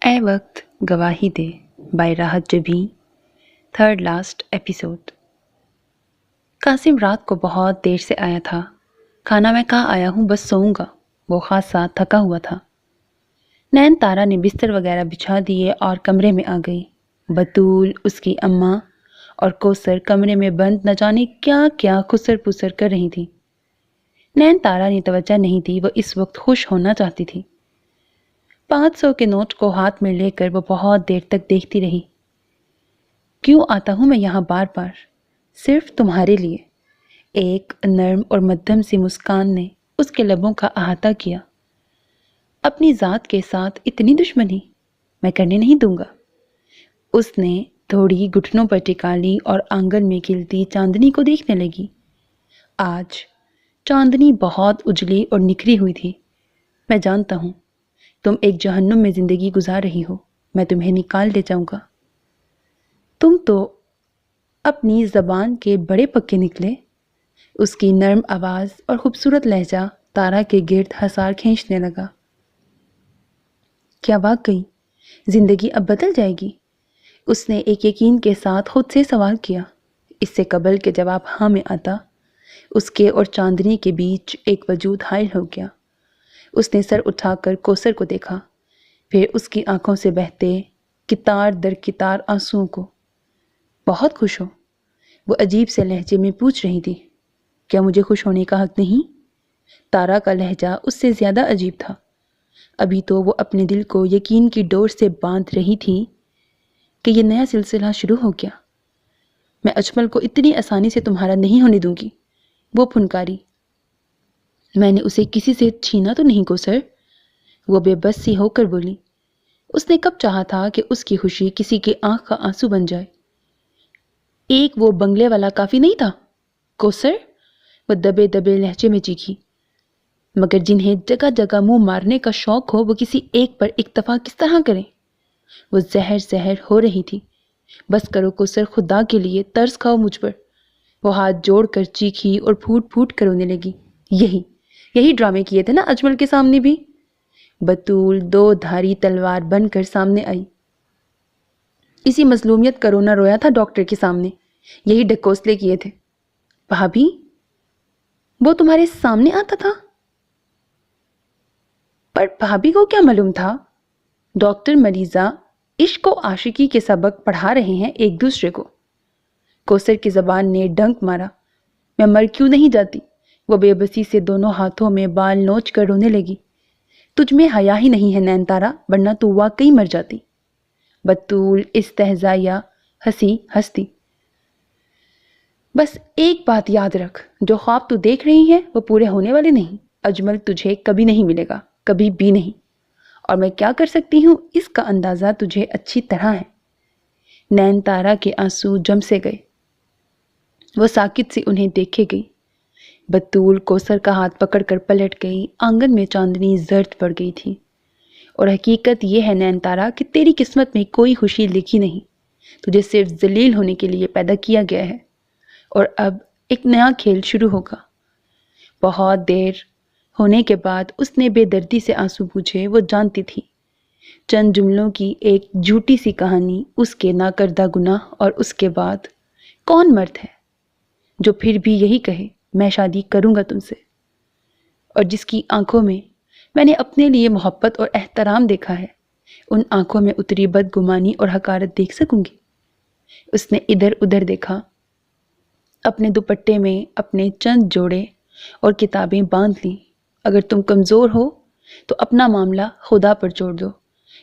اے وقت گواہی دے by Rahat Jabeen, third last episode. Qasim رات کو بہت دیر سے آیا تھا۔ کھانا میں کہا آیا ہوں، بس سوؤں گا۔ وہ خاصا تھکا ہوا تھا۔ نین تارا نے بستر وغیرہ بچھا دیے اور کمرے میں آ گئی۔ بطول، اس کی اماں اور کوثر کمرے میں بند نہ جانے کیا کیا خسر پسر کر رہی تھی۔ نین تارا نے توجہ نہیں دی، وہ اس وقت خوش ہونا چاہتی تھی۔ 500 کے نوٹ کو ہاتھ میں لے کر وہ بہت دیر تک دیکھتی رہی۔ کیوں آتا ہوں میں یہاں بار بار؟ صرف تمہارے لیے۔ ایک نرم اور مدھم سی مسکان نے اس کے لبوں کا احاطہ کیا۔ اپنی ذات کے ساتھ اتنی دشمنی میں کرنے نہیں دوں گا۔ اس نے تھوڑی گھٹنوں پر ٹکا لی اور آنگن میں کھلتی چاندنی کو دیکھنے لگی۔ آج چاندنی بہت اجلی اور نکھری ہوئی تھی۔ میں جانتا ہوں تم ایک جہنم میں زندگی گزار رہی ہو، میں تمہیں نکال لے جاؤں گا۔ تم تو اپنی زبان کے بڑے پکے نکلے۔ اس کی نرم آواز اور خوبصورت لہجہ تارا کے گرد حصار کھینچنے لگا۔ کیا واقعی زندگی اب بدل جائے گی؟ اس نے ایک یقین کے ساتھ خود سے سوال کیا۔ اس سے قبل کہ جواب ہاں میں آتا، اس کے اور چاندنی کے بیچ ایک وجود حائل ہو گیا۔ اس نے سر اٹھا کر کوثر کو دیکھا، پھر اس کی آنکھوں سے بہتے کتار در کتار آنسوؤں کو۔ بہت خوش ہو؟ وہ عجیب سے لہجے میں پوچھ رہی تھی۔ کیا مجھے خوش ہونے کا حق نہیں؟ تارا کا لہجہ اس سے زیادہ عجیب تھا۔ ابھی تو وہ اپنے دل کو یقین کی ڈور سے باندھ رہی تھی کہ یہ نیا سلسلہ شروع ہو گیا۔ میں اجمل کو اتنی آسانی سے تمہارا نہیں ہونے دوں گی، وہ پھنکاری۔ میں نے اسے کسی سے چھینا تو نہیں کوثر، وہ بے بس سی ہو کر بولی۔ اس نے کب چاہا تھا کہ اس کی خوشی کسی کی آنکھ کا آنسو بن جائے۔ ایک وہ بنگلے والا کافی نہیں تھا کوثر، وہ دبے دبے لہجے میں چیخی۔ مگر جنہیں جگہ جگہ منہ مارنے کا شوق ہو وہ کسی ایک پر اکتفا کس طرح کریں؟ وہ زہر زہر ہو رہی تھی۔ بس کرو کوثر، خدا کے لیے ترس کھاؤ مجھ پر۔ وہ ہاتھ جوڑ کر چیخی اور پھوٹ پھوٹ کر رونے لگی۔ یہی ڈرامے کیے تھے نا اجمل کے سامنے بھی؟ بطول دو دھاری تلوار بن کر سامنے آئی۔ اسی مظلومیت کا رونا رویا تھا ڈاکٹر کے سامنے، یہی ڈھکوسلے کیے تھے۔ بھابھی، وہ تمہارے سامنے آتا تھا؟ پر بھابھی کو کیا معلوم تھا؟ ڈاکٹر مریضہ عشق و عاشقی کے سبق پڑھا رہے ہیں ایک دوسرے کو۔ کوثر کی زبان نے ڈنک مارا۔ میں مر کیوں نہیں جاتی؟ وہ بے بسی سے دونوں ہاتھوں میں بال نوچ کر رونے لگی۔ تجھ میں حیا ہی نہیں ہے نین تارا، ورنہ تو واقعی مر جاتی۔ بطول استہزائیہ ہنستی۔ بس ایک بات یاد رکھ، جو خواب تو دیکھ رہی ہے وہ پورے ہونے والے نہیں۔ اجمل تجھے کبھی نہیں ملے گا، کبھی بھی نہیں۔ اور میں کیا کر سکتی ہوں اس کا اندازہ تجھے اچھی طرح ہے۔ نین تارا کے آنسو جم سے گئے۔ وہ ساکت سی انہیں دیکھے گئی۔ بطول کوثر کا ہاتھ پکڑ کر پلٹ گئی۔ آنگن میں چاندنی زرد پڑ گئی تھی۔ اور حقیقت یہ ہے نین تارا کہ تیری قسمت میں کوئی خوشی لکھی نہیں، تجھے صرف ذلیل ہونے کے لیے پیدا کیا گیا ہے۔ اور اب ایک نیا کھیل شروع ہوگا۔ بہت دیر ہونے کے بعد اس نے بے دردی سے آنسو پوچھے۔ وہ جانتی تھی چند جملوں کی ایک جھوٹی سی کہانی، اس کے ناکردہ گناہ، اور اس کے بعد کون مرد ہے جو پھر بھی یہی کہے میں شادی کروں گا تم سے، اور جس کی آنکھوں میں نے اپنے لیے محبت اور احترام دیکھا ہے، ان آنکھوں میں اتری بدگمانی اور حقارت دیکھ سکوں گی؟ اس نے ادھر ادھر دیکھا۔ اپنے دوپٹے میں اپنے چند جوڑے اور کتابیں باندھ لیں۔ اگر تم کمزور ہو تو اپنا معاملہ خدا پر چھوڑ دو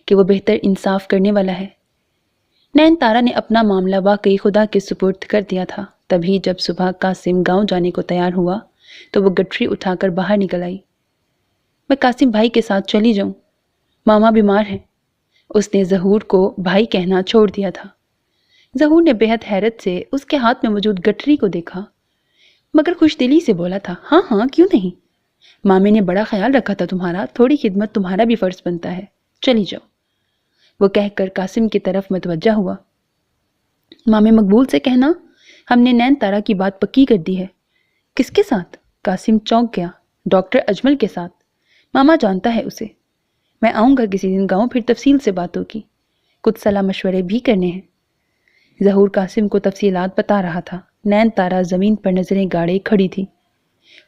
کہ وہ بہتر انصاف کرنے والا ہے۔ نین تارا نے اپنا معاملہ واقعی خدا کے سپرد کر دیا تھا۔ تبھی جب صبح قاسم گاؤں جانے کو تیار ہوا تو وہ گٹری اٹھا کر باہر نکل آئی۔ میں قاسم بھائی کے ساتھ چلی جاؤں، ماما بیمار ہیں۔ اس نے ظہور کو بھائی کہنا چھوڑ دیا تھا۔ ظہور نے بے حد حیرت سے اس کے ہاتھ میں موجود گٹری کو دیکھا، مگر خوش دلی سے بولا تھا، ہاں ہاں کیوں نہیں، مامی نے بڑا خیال رکھا تھا تمہارا، تھوڑی خدمت تمہارا بھی فرض بنتا ہے، چلی جاؤ۔ وہ کہہ کر قاسم کی طرف متوجہ ہوا۔ مامی مقبول سے کہنا ہم نے نین تارا کی بات پکی کر دی ہے۔ کس کے ساتھ؟ قاسم چونک گیا۔ ڈاکٹر اجمل کے ساتھ، ماما جانتا ہے اسے۔ میں آؤں گا کسی دن گاؤں، پھر تفصیل سے باتوں کی، کچھ صلاح مشورے بھی کرنے ہیں۔ ظہور قاسم کو تفصیلات بتا رہا تھا۔ نین تارا زمین پر نظریں گاڑے کھڑی تھی،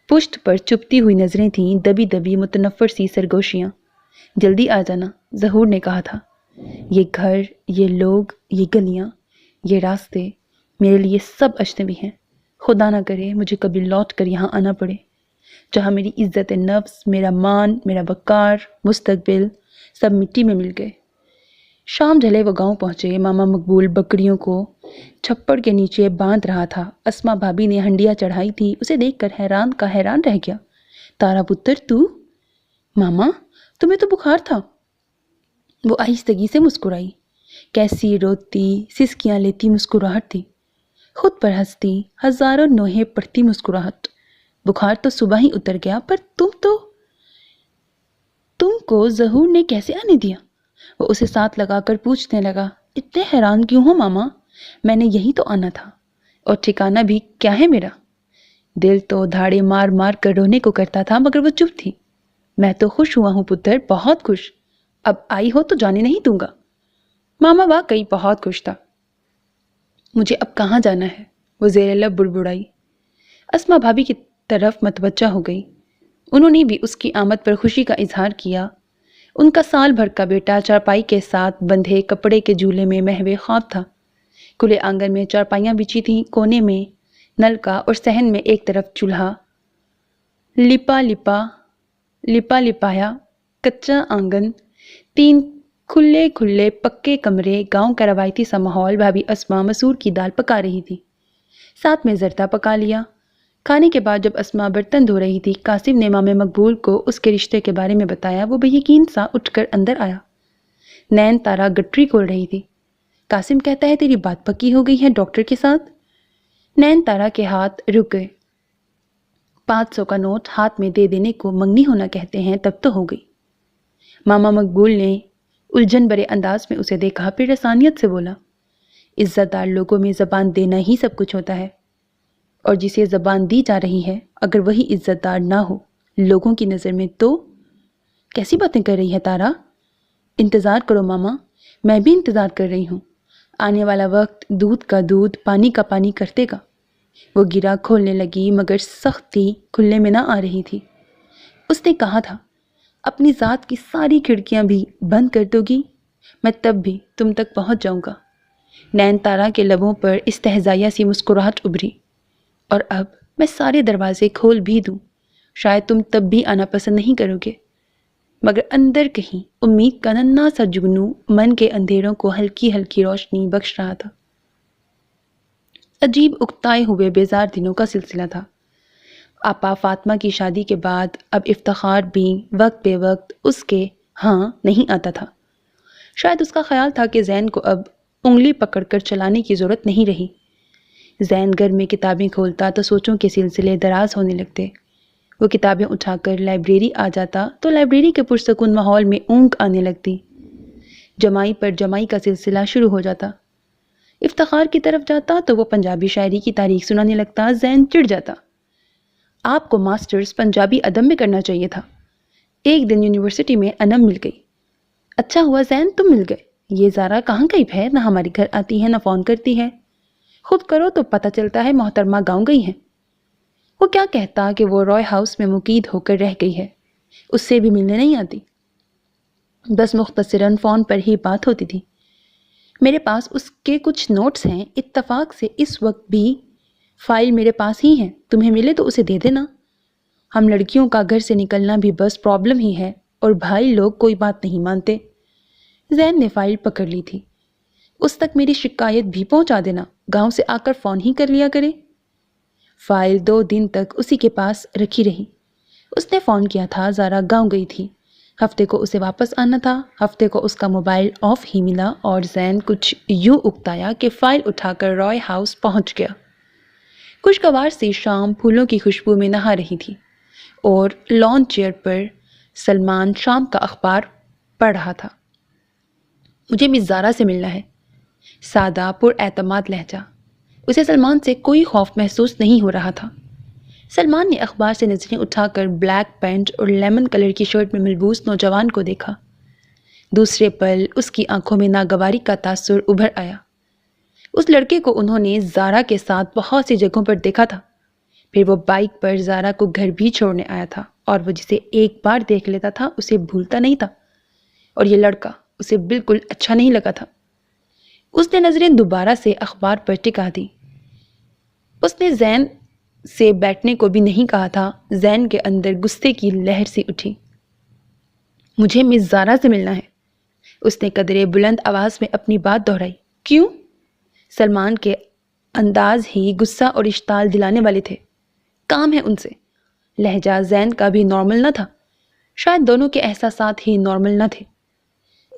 پشت پر چپتی ہوئی نظریں تھیں، دبی دبی متنفر سی سرگوشیاں۔ جلدی آ جانا، ظہور نے کہا تھا۔ یہ گھر، یہ لوگ، یہ گلیاں، یہ راستے میرے لیے سب اجنبی ہیں۔ خدا نہ کرے مجھے کبھی لوٹ کر یہاں آنا پڑے، جہاں میری عزت نفس، میرا مان، میرا وقار، مستقبل سب مٹی میں مل گئے۔ شام ڈھلے وہ گاؤں پہنچے۔ ماما مقبول بکریوں کو چھپڑ کے نیچے باندھ رہا تھا۔ اسما بھابی نے ہنڈیا چڑھائی تھی، اسے دیکھ کر حیران کا حیران رہ گیا۔ تارا پتر تو؟ ماما تمہیں تو بخار تھا۔ وہ آہستگی سے مسکرائی، کیسی روتی سسکیاں لیتی مسکراہٹ تھی، خود پر ہنستی، ہزاروں نوحے پڑتی مسکراہٹ۔ بخار تو صبح ہی اتر گیا، پر تم کو ظہور نے کیسے آنے دیا؟ وہ اسے ساتھ لگا کر پوچھنے لگا۔ اتنے حیران کیوں ہو ماما؟ میں نے یہی تو آنا تھا، اور ٹھکانہ بھی کیا ہے میرا؟ دل تو دھاڑے مار مار کر رونے کو کرتا تھا، مگر وہ چپ تھی۔ میں تو خوش ہوا ہوں پتر، بہت خوش۔ اب آئی ہو تو جانے نہیں دوں گا۔ ماما واقعی بہت خوش تھا۔ مجھے اب کہاں جانا ہے؟ وہ زیر لب بڑبڑائی۔ اسما بھابی کی طرف متوجہ ہو گئی۔ انہوں نے بھی اس کی آمد پر خوشی کا اظہار کیا۔ ان کا سال بھر کا بیٹا چارپائی کے ساتھ بندھے کپڑے کے جھولے میں محو خواب تھا۔ کھلے آنگن میں چارپائیاں بچھی تھیں، کونے میں نل کا اور صحن میں ایک طرف چولہا، لپایا کچا آنگن، 3 کھلے پکے کمرے، گاؤں کا روایتی سا ماحول۔ بھابی اسما مسور کی دال پکا رہی تھی، ساتھ میں زردہ پکا لیا۔ کھانے کے بعد جب اسما برتن دھو رہی تھی، قاسم نے مامے مقبول کو اس کے رشتے کے بارے میں بتایا۔ وہ بے یقین سا اٹھ کر اندر آیا۔ نین تارا گٹری کھول رہی تھی۔ قاسم کہتا ہے تیری بات پکی ہو گئی ہے ڈاکٹر کے ساتھ؟ نین تارا کے ہاتھ رک گئے۔ 500 کا نوٹ ہاتھ میں دے دینے کو منگنی ہونا کہتے ہیں، تب تو ہو گئی۔ ماما مقبول نے الجھن برے انداز میں اسے دیکھا، پھر رسانیت سے بولا، عزت دار لوگوں میں زبان دینا ہی سب کچھ ہوتا ہے، اور جسے زبان دی جا رہی ہے اگر وہی عزت دار نہ ہو لوگوں کی نظر میں تو… کیسی باتیں کر رہی ہے تارا؟ انتظار کرو ماما، میں بھی انتظار کر رہی ہوں۔ آنے والا وقت دودھ کا دودھ، پانی کا پانی کر دے گا۔ وہ گرا کھولنے لگی، مگر سختی کھلنے میں نہ آ رہی تھی۔ اس نے کہا تھا، اپنی ذات کی ساری کھڑکیاں بھی بند کر دو گی، میں تب بھی تم تک پہنچ جاؤں گا۔ نین تارا کے لبوں پر استہزائیہ سی مسکراہٹ ابھری۔ اور اب میں سارے دروازے کھول بھی دوں، شاید تم تب بھی آنا پسند نہیں کرو گے، مگر اندر کہیں امید کا ننھا سا جگنو من کے اندھیروں کو ہلکی ہلکی روشنی بخش رہا تھا۔ عجیب اکتائے ہوئے بیزار دنوں کا سلسلہ تھا۔ آپا فاطمہ کی شادی کے بعد اب افتخار بھی وقت بے وقت اس کے ہاں نہیں آتا تھا۔ شاید اس کا خیال تھا کہ زین کو اب انگلی پکڑ کر چلانے کی ضرورت نہیں رہی۔ زین گھر میں کتابیں کھولتا تو سوچوں کے سلسلے دراز ہونے لگتے۔ وہ کتابیں اٹھا کر لائبریری آ جاتا تو لائبریری کے پرسکون ماحول میں اونگ آنے لگتی۔ جمائی پر جمائی کا سلسلہ شروع ہو جاتا۔ افتخار کی طرف جاتا تو وہ پنجابی شاعری کی تاریخ سنانے لگتا۔ زین چڑ جاتا، آپ کو ماسٹرز پنجابی ادب میں کرنا چاہیے تھا۔ ایک دن یونیورسٹی میں انم مل گئی۔ اچھا ہوا زین تم مل گئے، یہ زارا کہاں غائب ہے، نہ ہمارے گھر آتی ہے نہ فون کرتی ہے، خود کرو تو پتہ چلتا ہے محترمہ گاؤں گئی ہیں۔ وہ کیا کہتا کہ وہ رائے ہاؤس میں مقید ہو کر رہ گئی ہے، اس سے بھی ملنے نہیں آتی، بس مختصراً فون پر ہی بات ہوتی تھی۔ میرے پاس اس کے کچھ نوٹس ہیں، اتفاق سے اس وقت بھی فائل میرے پاس ہی ہے، تمہیں ملے تو اسے دے دینا۔ ہم لڑکیوں کا گھر سے نکلنا بھی بس پرابلم ہی ہے، اور بھائی لوگ کوئی بات نہیں مانتے۔ زین نے فائل پکڑ لی تھی۔ اس تک میری شکایت بھی پہنچا دینا، گاؤں سے آ کر فون ہی کر لیا کرے۔ فائل 2 دن تک اسی کے پاس رکھی رہی۔ اس نے فون کیا تھا، زارا گاؤں گئی تھی، ہفتے کو اسے واپس آنا تھا۔ ہفتے کو اس کا موبائل آف ہی ملا، اور زین کچھ یوں اکتایا کہ فائل اٹھا کر رائے ہاؤس پہنچ گیا۔ خوشگوار سی شام پھولوں کی خوشبو میں نہا رہی تھی، اور لان چیئر پر سلمان شام کا اخبار پڑھ رہا تھا۔ مجھے مس زارا سے ملنا ہے، سادہ پر اعتماد لہجہ۔ اسے سلمان سے کوئی خوف محسوس نہیں ہو رہا تھا۔ سلمان نے اخبار سے نظریں اٹھا کر بلیک پینٹ اور لیمن کلر کی شرٹ میں ملبوس نوجوان کو دیکھا۔ دوسرے پل اس کی آنکھوں میں ناگواری کا تاثر ابھر آیا۔ اس لڑکے کو انہوں نے زارا کے ساتھ بہت سی جگہوں پر دیکھا تھا، پھر وہ بائک پر زارا کو گھر بھی چھوڑنے آیا تھا، اور وہ جسے ایک بار دیکھ لیتا تھا اسے بھولتا نہیں تھا، اور یہ لڑکا اسے بالکل اچھا نہیں لگا تھا۔ اس نے نظریں دوبارہ سے اخبار پر ٹکا دی۔ اس نے زین سے بیٹھنے کو بھی نہیں کہا تھا۔ زین کے اندر غصے کی لہر سی اٹھی۔ مجھے مس زارا سے ملنا ہے، اس نے قدرے بلند آواز میں اپنی بات دہرائی۔ کیوں؟ سلمان کے انداز ہی غصہ اور اشتعال دلانے والے تھے۔ کام ہے ان سے۔ لہجہ زین کا بھی نارمل نہ تھا، شاید دونوں کے احساسات ہی نارمل نہ تھے۔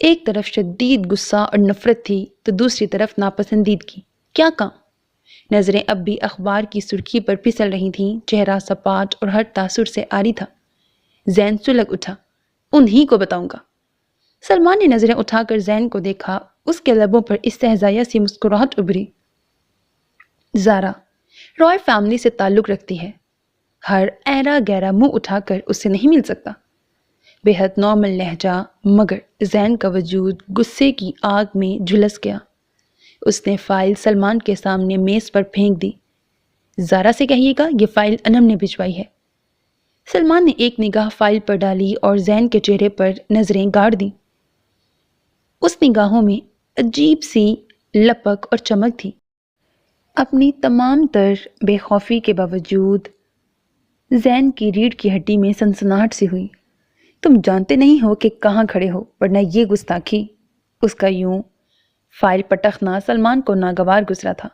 ایک طرف شدید غصہ اور نفرت تھی تو دوسری طرف ناپسندیدگی۔ کیا کام؟ نظریں اب بھی اخبار کی سرخی پر پھسل رہی تھیں، چہرہ سپاٹ اور ہر تاثر سے عاری تھا۔ زین سلگ اٹھا۔ انہی کو بتاؤں گا۔ سلمان نے نظریں اٹھا کر زین کو دیکھا، اس کے لبوں پر استہزائیہ سی مسکراہٹ ابھری۔ زارا رائے فیملی سے تعلق رکھتی ہے، ہر ایرا گیرا منہ اٹھا کر اس سے نہیں مل سکتا۔ بے حد نارمل لہجہ، مگر زین کا وجود غصے کی آگ میں جھلس گیا۔ اس نے فائل سلمان کے سامنے میز پر پھینک دی۔ زارا سے کہیے گا یہ فائل انم نے بھجوائی ہے۔ سلمان نے ایک نگاہ فائل پر ڈالی اور زین کے چہرے پر نظریں گاڑ دیں۔ اس نگاہوں میں عجیب سی لپک اور چمک تھی۔ اپنی تمام تر بے خوفی کے باوجود زین کی ریڑھ کی ہڈی میں سنسناہٹ سی ہوئی۔ تم جانتے نہیں ہو کہ کہاں کھڑے ہو، ورنہ یہ گستاخی۔ اس کا یوں فائل پٹخنا سلمان کو ناگوار گزرا تھا۔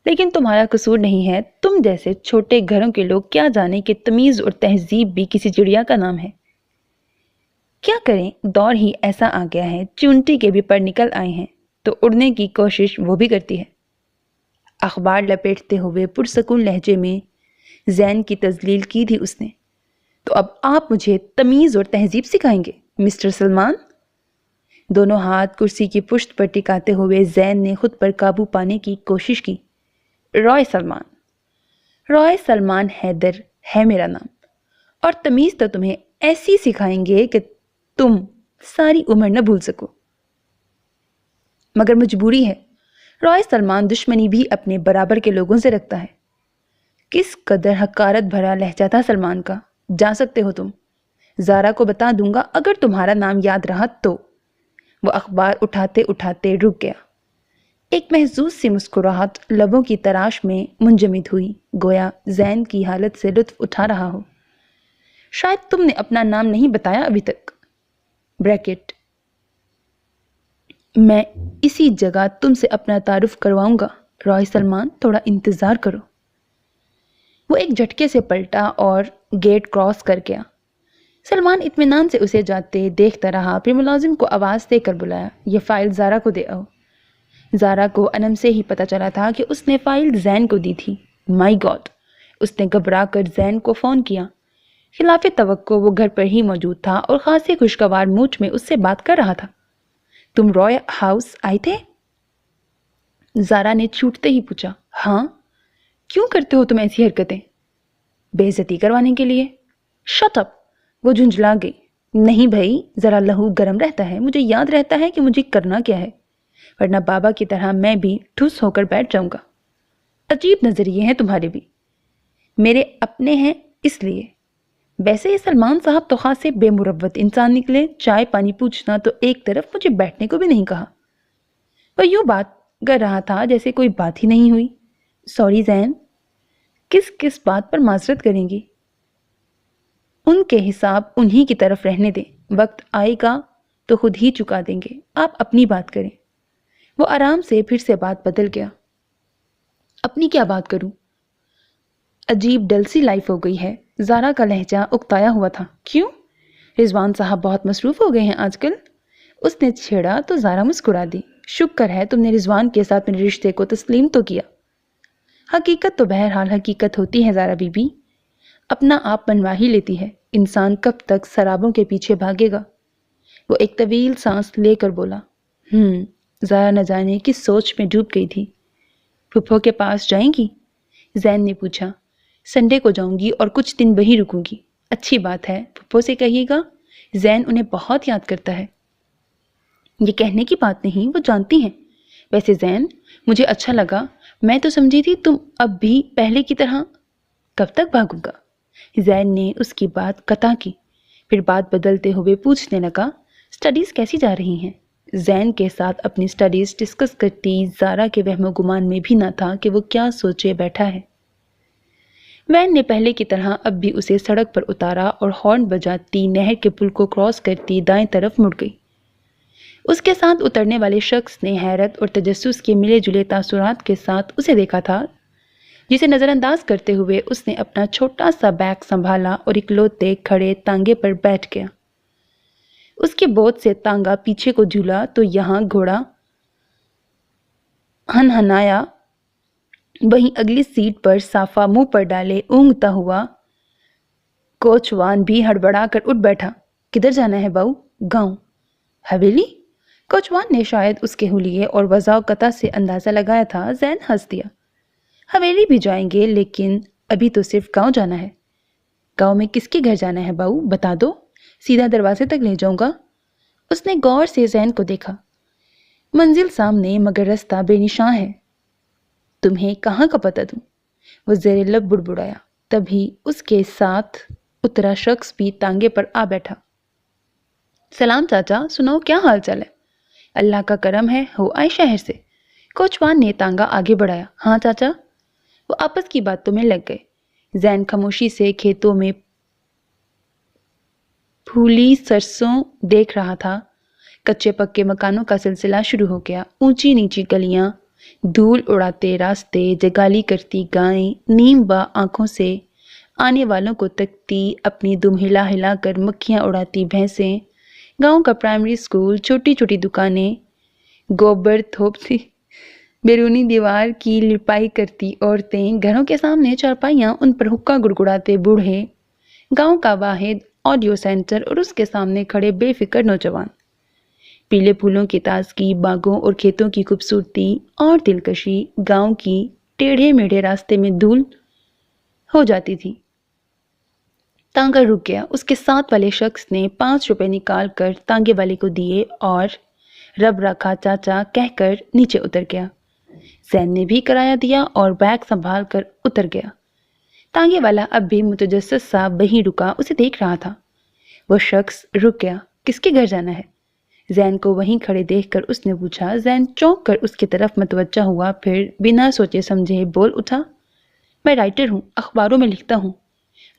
لیکن تمہارا قصور نہیں ہے، تم جیسے چھوٹے گھروں کے لوگ کیا جانے کہ تمیز اور تہذیب بھی کسی چڑیا کا نام ہے۔ کیا کریں، دور ہی ایسا آ گیا ہے، چونٹی کے بھی پر نکل آئے ہیں تو اڑنے کی کوشش وہ بھی کرتی ہے۔ اخبار لپیٹتے ہوئے پرسکون لہجے میں زین کی تذلیل کی تھی اس نے۔ تو اب آپ مجھے تمیز اور تہذیب سکھائیں گے مسٹر سلمان؟ دونوں ہاتھ کرسی کی پشت پر ٹکاتے ہوئے زین نے خود پر قابو پانے کی کوشش کی۔ رائے سلمان حیدر ہے میرا نام، اور تمیز تو تمہیں ایسی سکھائیں گے کہ تم ساری عمر نہ بھول سکو۔ مگر مجبوری ہے، رائے سلمان دشمنی بھی اپنے برابر کے لوگوں سے رکھتا ہے۔ کس قدر حقارت بھرا لہجہ تھا سلمان کا۔ جا سکتے ہو تم، زارا کو بتا دوں گا اگر تمہارا نام یاد رہا تو۔ وہ اخبار اٹھاتے اٹھاتے رک گیا۔ ایک محظوظ سی مسکراہٹ لبوں کی تراش میں منجمد ہوئی، گویا زین کی حالت سے لطف اٹھا رہا ہو۔ شاید تم نے اپنا نام نہیں بتایا ابھی تک۔ بریکٹ میں اسی جگہ تم سے اپنا تعارف کرواؤں گا۔ رائے سلمان تھوڑا انتظار کرو۔ وہ ایک جھٹکے سے پلٹا اور گیٹ کراس کر گیا۔ سلمان اطمینان سے اسے جاتے دیکھتا رہا، پھر ملازم کو آواز دے کر بلایا، یہ فائل زارا کو دے آؤ۔ زارا کو انم سے ہی پتا چلا تھا کہ اس نے فائل زین کو دی تھی۔ مائی گاڈ! اس نے گھبرا کر زین کو فون کیا۔ خلاف توقع وہ گھر پر ہی موجود تھا اور خاصی خوشگوار موڈ میں اس سے بات کر رہا تھا۔ تم رائے ہاؤس آئے تھے؟ زارا نے چھوٹتے ہی پوچھا۔ ہاں۔ کیوں کرتے ہو تم ایسی حرکتیں؟ بے عزتی کروانے کے لیے۔ Shut up! وہ جھنجھلا گئی۔ نہیں بھائی، ذرا لہو گرم رہتا ہے، مجھے یاد رہتا ہے کہ مجھے کرنا کیا ہے، ورنہ بابا کی طرح میں بھی ٹھوس ہو کر بیٹھ جاؤں گا۔ عجیب نظریے ہیں تمہارے بھی۔ میرے اپنے ہیں اس لیے۔ ویسے یہ سلمان صاحب تو خاصے بے مروت انسان نکلے، چائے پانی پوچھنا تو ایک طرف، مجھے بیٹھنے کو بھی نہیں کہا۔ وہ یوں بات کر رہا تھا جیسے کوئی بات ہی نہیں ہوئی۔ سوری زین، کس بات پر معذرت کریں گی؟ ان کے حساب انہی کی طرف رہنے دیں، وقت آئے گا تو خود ہی چکا دیں گے، آپ اپنی بات کریں۔ وہ آرام سے پھر سے بات بدل گیا۔ اپنی کیا بات کروں؟ عجیب ڈل سی لائف ہو گئی ہے۔ زارا کا لہجہ اکتایا ہوا تھا۔ کیوں؟ رضوان صاحب بہت مصروف ہو گئے ہیں آج کل؟ اس نے چھیڑا تو زارا مسکرا دی۔ شکر ہے تم نے رضوان کے ساتھ میرے رشتے کو تسلیم تو کیا۔ حقیقت تو بہرحال حقیقت ہوتی ہے زارا بی بی، اپنا آپ منوا ہی لیتی ہے، انسان کب تک سرابوں کے پیچھے بھاگے گا۔ وہ ایک طویل سانس لے کر بولا۔ زارا نہ جانے کس سوچ میں ڈوب گئی تھی۔ پھپھو کے پاس جائیں گی؟ زین نے پوچھا۔ سنڈے کو جاؤں گی اور کچھ دن وہیں رکوں گی۔ اچھی بات ہے، پھپھو سے کہیے گا زین انہیں بہت یاد کرتا ہے۔ یہ کہنے کی بات نہیں، وہ جانتی ہیں۔ ویسے زین، مجھے اچھا لگا، میں تو سمجھی تھی تم اب بھی پہلے کی طرح۔ کب تک بھاگوں گا؟ زین نے اس کی بات قطع کی، پھر بات بدلتے ہوئے پوچھنے لگا، سٹڈیز کیسی جا رہی ہیں؟ زین کے ساتھ اپنی سٹڈیز ڈسکس کرتی زارا کے وہم و گمان میں بھی نہ تھا کہ وہ کیا سوچے بیٹھا ہے۔ وین نے پہلے کی طرح اب بھی اسے سڑک پر اتارا اور ہارن بجاتی نہر کے پل کو کراس کرتی دائیں طرف مڑ گئی۔ اس کے ساتھ اترنے والے شخص نے حیرت اور تجسس کے ملے جلے تاثرات کے ساتھ اسے دیکھا تھا، جسے نظر انداز کرتے ہوئے اس نے اپنا چھوٹا سا بیگ سنبھالا اور اکلوتے کھڑے تانگے پر بیٹھ گیا۔ اس کے بوجھ سے تانگا پیچھے کو جھولا تو یہاں گھوڑا ہنہنایا، وہیں اگلی سیٹ پر صافہ منہ پر ڈالے اونگتا ہوا کوچوان بھی ہڑبڑا کر اٹھ بیٹھا۔ کدھر جانا ہے باؤ؟ گاؤں۔ حویلی؟ کوچوان نے شاید اس کے حلیے اور وضع و قطع سے اندازہ لگایا تھا۔ زین ہنس دیا۔ حویلی بھی جائیں گے، لیکن ابھی تو صرف گاؤں جانا ہے۔ گاؤں میں کس کے گھر جانا ہے باؤ؟ بتا دو، سیدھا دروازے تک لے جاؤں گا۔ اس نے غور سے زین کو دیکھا۔ منزل سامنے مگر رستہ بے نشاں ہے۔ تمہیں کہاں کا پتہ دوں؟ وہ زیر لب بڑبڑایا۔ تبھی اس کے ساتھ اترا شخص بھی تانگے پر آ بیٹھا۔ سلام چاچا، سنو کیا حال چال ہے؟ اللہ کا کرم ہے، ہو آئے شہر سے؟ کوچوان نے تانگا آگے بڑھایا۔ ہاں چاچا۔ وہ آپس کی باتوں میں لگ گئے۔ زین خاموشی سے کھیتوں میں پھولی سرسوں دیکھ رہا تھا۔ کچے پکے مکانوں کا سلسلہ شروع ہو گیا۔ اونچی نیچی گلیاں، دھول اڑاتے راستے، جگالی کرتی گائیں، نیم با آنکھوں سے آنے والوں کو تکتی اپنی دم ہلا ہلا کر مکھیاں اڑاتی بھینسیں، گاؤں کا پرائمری اسکول، چھوٹی چھوٹی دکانیں، گوبر تھوپتی بیرونی دیوار کی لپائی کرتی عورتیں، گھروں کے سامنے چارپائیاں، ان پر حقہ گڑگڑاتے بوڑھے، گاؤں کا واحد آڈیو سینٹر اور اس کے سامنے کھڑے بے فکر نوجوان، پیلے پھولوں کی تازگی، باغوں اور کھیتوں کی خوبصورتی اور دلکشی گاؤں کی ٹیڑھے میڑھے راستے میں دھول ہو جاتی تھی۔ تانگا رک گیا۔ اس کے ساتھ والے شخص نے 5 روپے نکال کر تانگے والے کو دیے اور رب رکھا چاچا کہہ کر نیچے اتر گیا۔ زین نے بھی کرایہ دیا اور بیگ سنبھال کر اتر گیا۔ تانگے والا اب بھی متجسس سا وہیں رکا اسے دیکھ رہا تھا۔ وہ شخص رک گیا۔ کس کے گھر جانا ہے؟ زین کو وہیں کھڑے دیکھ کر اس نے پوچھا۔ زین چونک کر اس کی طرف متوجہ ہوا، پھر بنا سوچے سمجھے بول اٹھا، میں رائٹر ہوں، اخباروں میں لکھتا ہوں،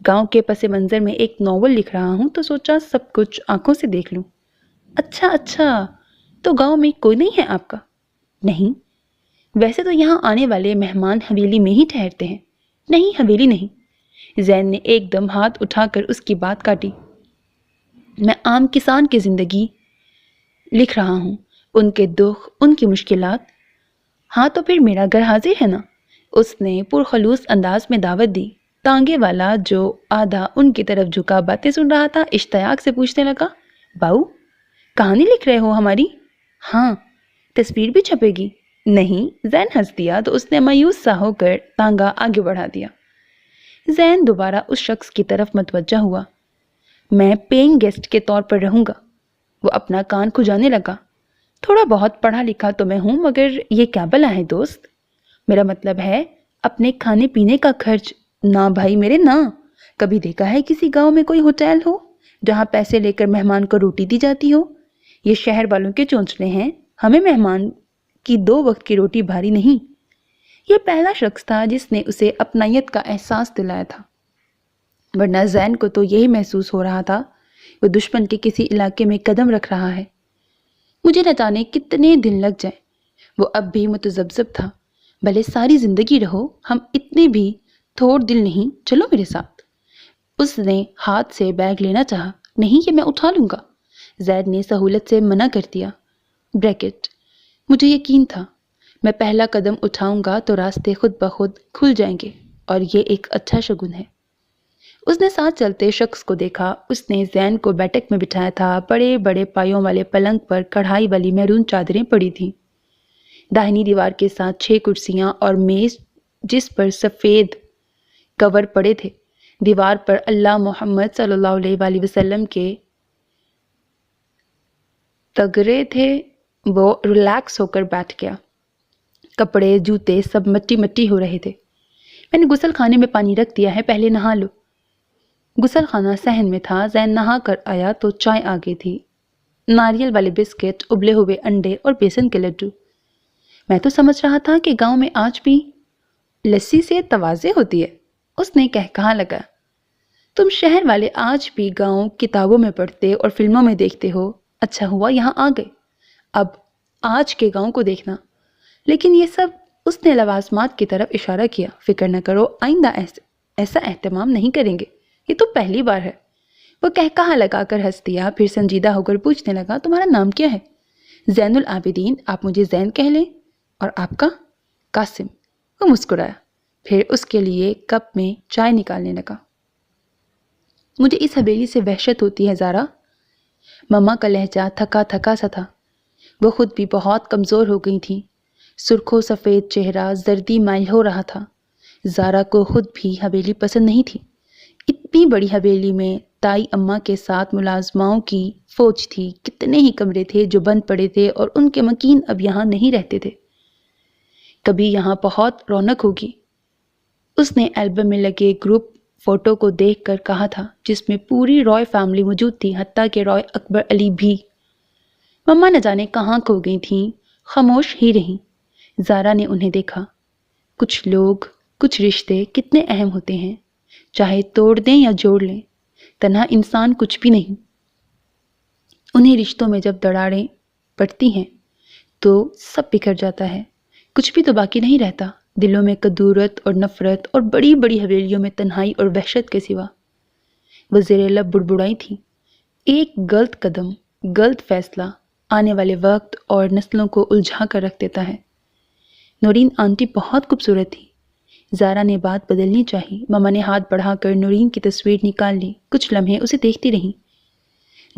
گاؤں کے پس منظر میں ایک ناول لکھ رہا ہوں، تو سوچا سب کچھ آنکھوں سے دیکھ لوں۔ اچھا اچھا، تو گاؤں میں کوئی نہیں ہے آپ کا؟ نہیں، ویسے تو یہاں آنے والے مہمان حویلی میں ہی ٹھہرتے ہیں۔ نہیں، حویلی نہیں۔ زین نے ایک دم ہاتھ اٹھا کر اس کی بات کاٹی۔ میں عام کسان کی زندگی لکھ رہا ہوں، ان کے دکھ، ان کی مشکلات۔ ہاں تو پھر میرا گھر حاضر ہے نا؟ اس نے پرخلوص انداز میں دعوت دی۔ تانگے والا جو آدھا ان کی طرف جھکا باتیں سن رہا تھا، اشتیاق سے پوچھنے لگا، باؤ کہانی لکھ رہے ہو ہماری؟ ہاں۔ تصویر بھی چھپے گی؟ نہیں۔ زین ہنس دیا تو اس نے مایوس سا ہو کر تانگا آگے بڑھا دیا۔ زین دوبارہ اس شخص کی طرف متوجہ ہوا۔ میں پیئنگ گیسٹ کے طور پر رہوں گا۔ وہ اپنا کان کھجانے لگا۔ تھوڑا بہت پڑھا لکھا تو میں ہوں، مگر یہ کیا بلا ہے دوست؟ میرا مطلب ہے اپنے کھانے پینے کا خرچ۔ نہ بھائی میرے، نہ۔ کبھی دیکھا ہے کسی گاؤں میں کوئی ہوٹل ہو جہاں پیسے لے کر مہمان کو روٹی دی جاتی ہو؟ یہ شہر والوں کے چونچلے ہیں، ہمیں مہمان کی 2 وقت کی روٹی بھاری نہیں۔ یہ پہلا شخص تھا جس نے اسے اپنائیت کا احساس دلایا تھا، ورنہ زین کو تو یہی محسوس ہو رہا تھا وہ دشمن کے کسی علاقے میں قدم رکھ رہا ہے۔ مجھے نہ جانے کتنے دن لگ جائیں۔ وہ اب بھی متذبذب تھا۔ بھلے ساری زندگی رہو، ہم اتنے بھی تھوڑ دل نہیں، چلو میرے ساتھ۔ اس نے ہاتھ سے بیگ لینا چاہا۔ نہیں، یہ میں اٹھا لوں گا۔ زید نے سہولت سے منع کر دیا۔ بریکٹ، مجھے یقین تھا میں پہلا قدم اٹھاؤں گا تو راستے خود بخود کھل جائیں گے، اور یہ ایک اچھا شگن ہے۔ اس نے ساتھ چلتے شخص کو دیکھا۔ اس نے زین کو بیٹھک میں بٹھایا تھا۔ بڑے بڑے پایوں والے پلنگ پر کڑھائی والی میرون چادریں پڑی تھیں۔ داہنی دیوار کے ساتھ 6 کرسیاں اور میز جس پر سفید کور پڑے تھے۔ دیوار پر اللہ محمد صلی اللہ علیہ وآلہ وسلم کے تغرے تھے۔ وہ ریلیکس ہوکر بیٹھ گیا۔ کپڑے جوتے سب مٹی مٹی ہو رہے تھے۔ میں نے غسل خانے میں پانی رکھ دیا ہے، پہلے نہا لو۔ غسل خانہ صحن میں تھا۔ زین نہا کر آیا تو چائے آ گئی تھی، ناریل والے بسکٹ، ابلے ہوئے انڈے اور بیسن کے لڈو۔ میں تو سمجھ رہا تھا کہ گاؤں میں آج بھی لسی سے تواضع ہوتی ہے۔ اس نے کہا لگا، تم شہر والے آج بھی گاؤں کتابوں میں پڑھتے اور فلموں میں دیکھتے ہو، اچھا ہوا یہاں آ گئے، اب آج کے گاؤں کو دیکھنا۔ لیکن یہ سب، اس نے لوازمات کی طرف اشارہ کیا، فکر نہ کرو، آئندہ ایسا اہتمام نہیں کریں گے، یہ تو پہلی بار ہے۔ وہ کہا لگا کر ہنس دیا، پھر سنجیدہ ہو کر پوچھنے لگا، تمہارا نام کیا ہے؟ زین العابدین، آپ مجھے زین کہہ لیں۔ اور آپ کا؟ قاسم۔ وہ مسکرایا، پھر اس کے لیے کپ میں چائے نکالنے لگا۔ مجھے اس حویلی سے وحشت ہوتی ہے زارا۔ مما کا لہجہ تھکا تھکا سا تھا۔ وہ خود بھی بہت کمزور ہو گئی تھی، سرخ و سفید چہرہ زردی مائل ہو رہا تھا۔ زارا کو خود بھی حویلی پسند نہیں تھی۔ اتنی بڑی حویلی میں تائی اماں کے ساتھ ملازماؤں کی فوج تھی، کتنے ہی کمرے تھے جو بند پڑے تھے اور ان کے مکین اب یہاں نہیں رہتے تھے۔ کبھی یہاں بہت رونق ہوگی، اس نے البم میں لگے گروپ فوٹو کو دیکھ کر کہا تھا، جس میں پوری رائے فیملی موجود تھی، حتیٰ کہ رائے اکبر علی بھی۔ مما نہ جانے کہاں کھو گئی تھیں، خاموش ہی رہیں۔ زارا نے انہیں دیکھا۔ کچھ لوگ، کچھ رشتے کتنے اہم ہوتے ہیں، چاہے توڑ دیں یا جوڑ لیں، تنہا انسان کچھ بھی نہیں۔ انہیں رشتوں میں جب دراڑیں پڑتی ہیں تو سب بکھر جاتا ہے، کچھ بھی تو باقی نہیں رہتا، دلوں میں کدورت اور نفرت، اور بڑی بڑی حویلیوں میں تنہائی اور وحشت کے سوا۔ وہ زیر لب بڑبڑائی تھی، ایک غلط قدم، غلط فیصلہ آنے والے وقت اور نسلوں کو الجھا کر رکھ دیتا ہے۔ نورین آنٹی بہت خوبصورت تھی۔ زارا نے بات بدلنی چاہی۔ مما نے ہاتھ بڑھا کر نورین کی تصویر نکال لی، کچھ لمحے اسے دیکھتی رہیں۔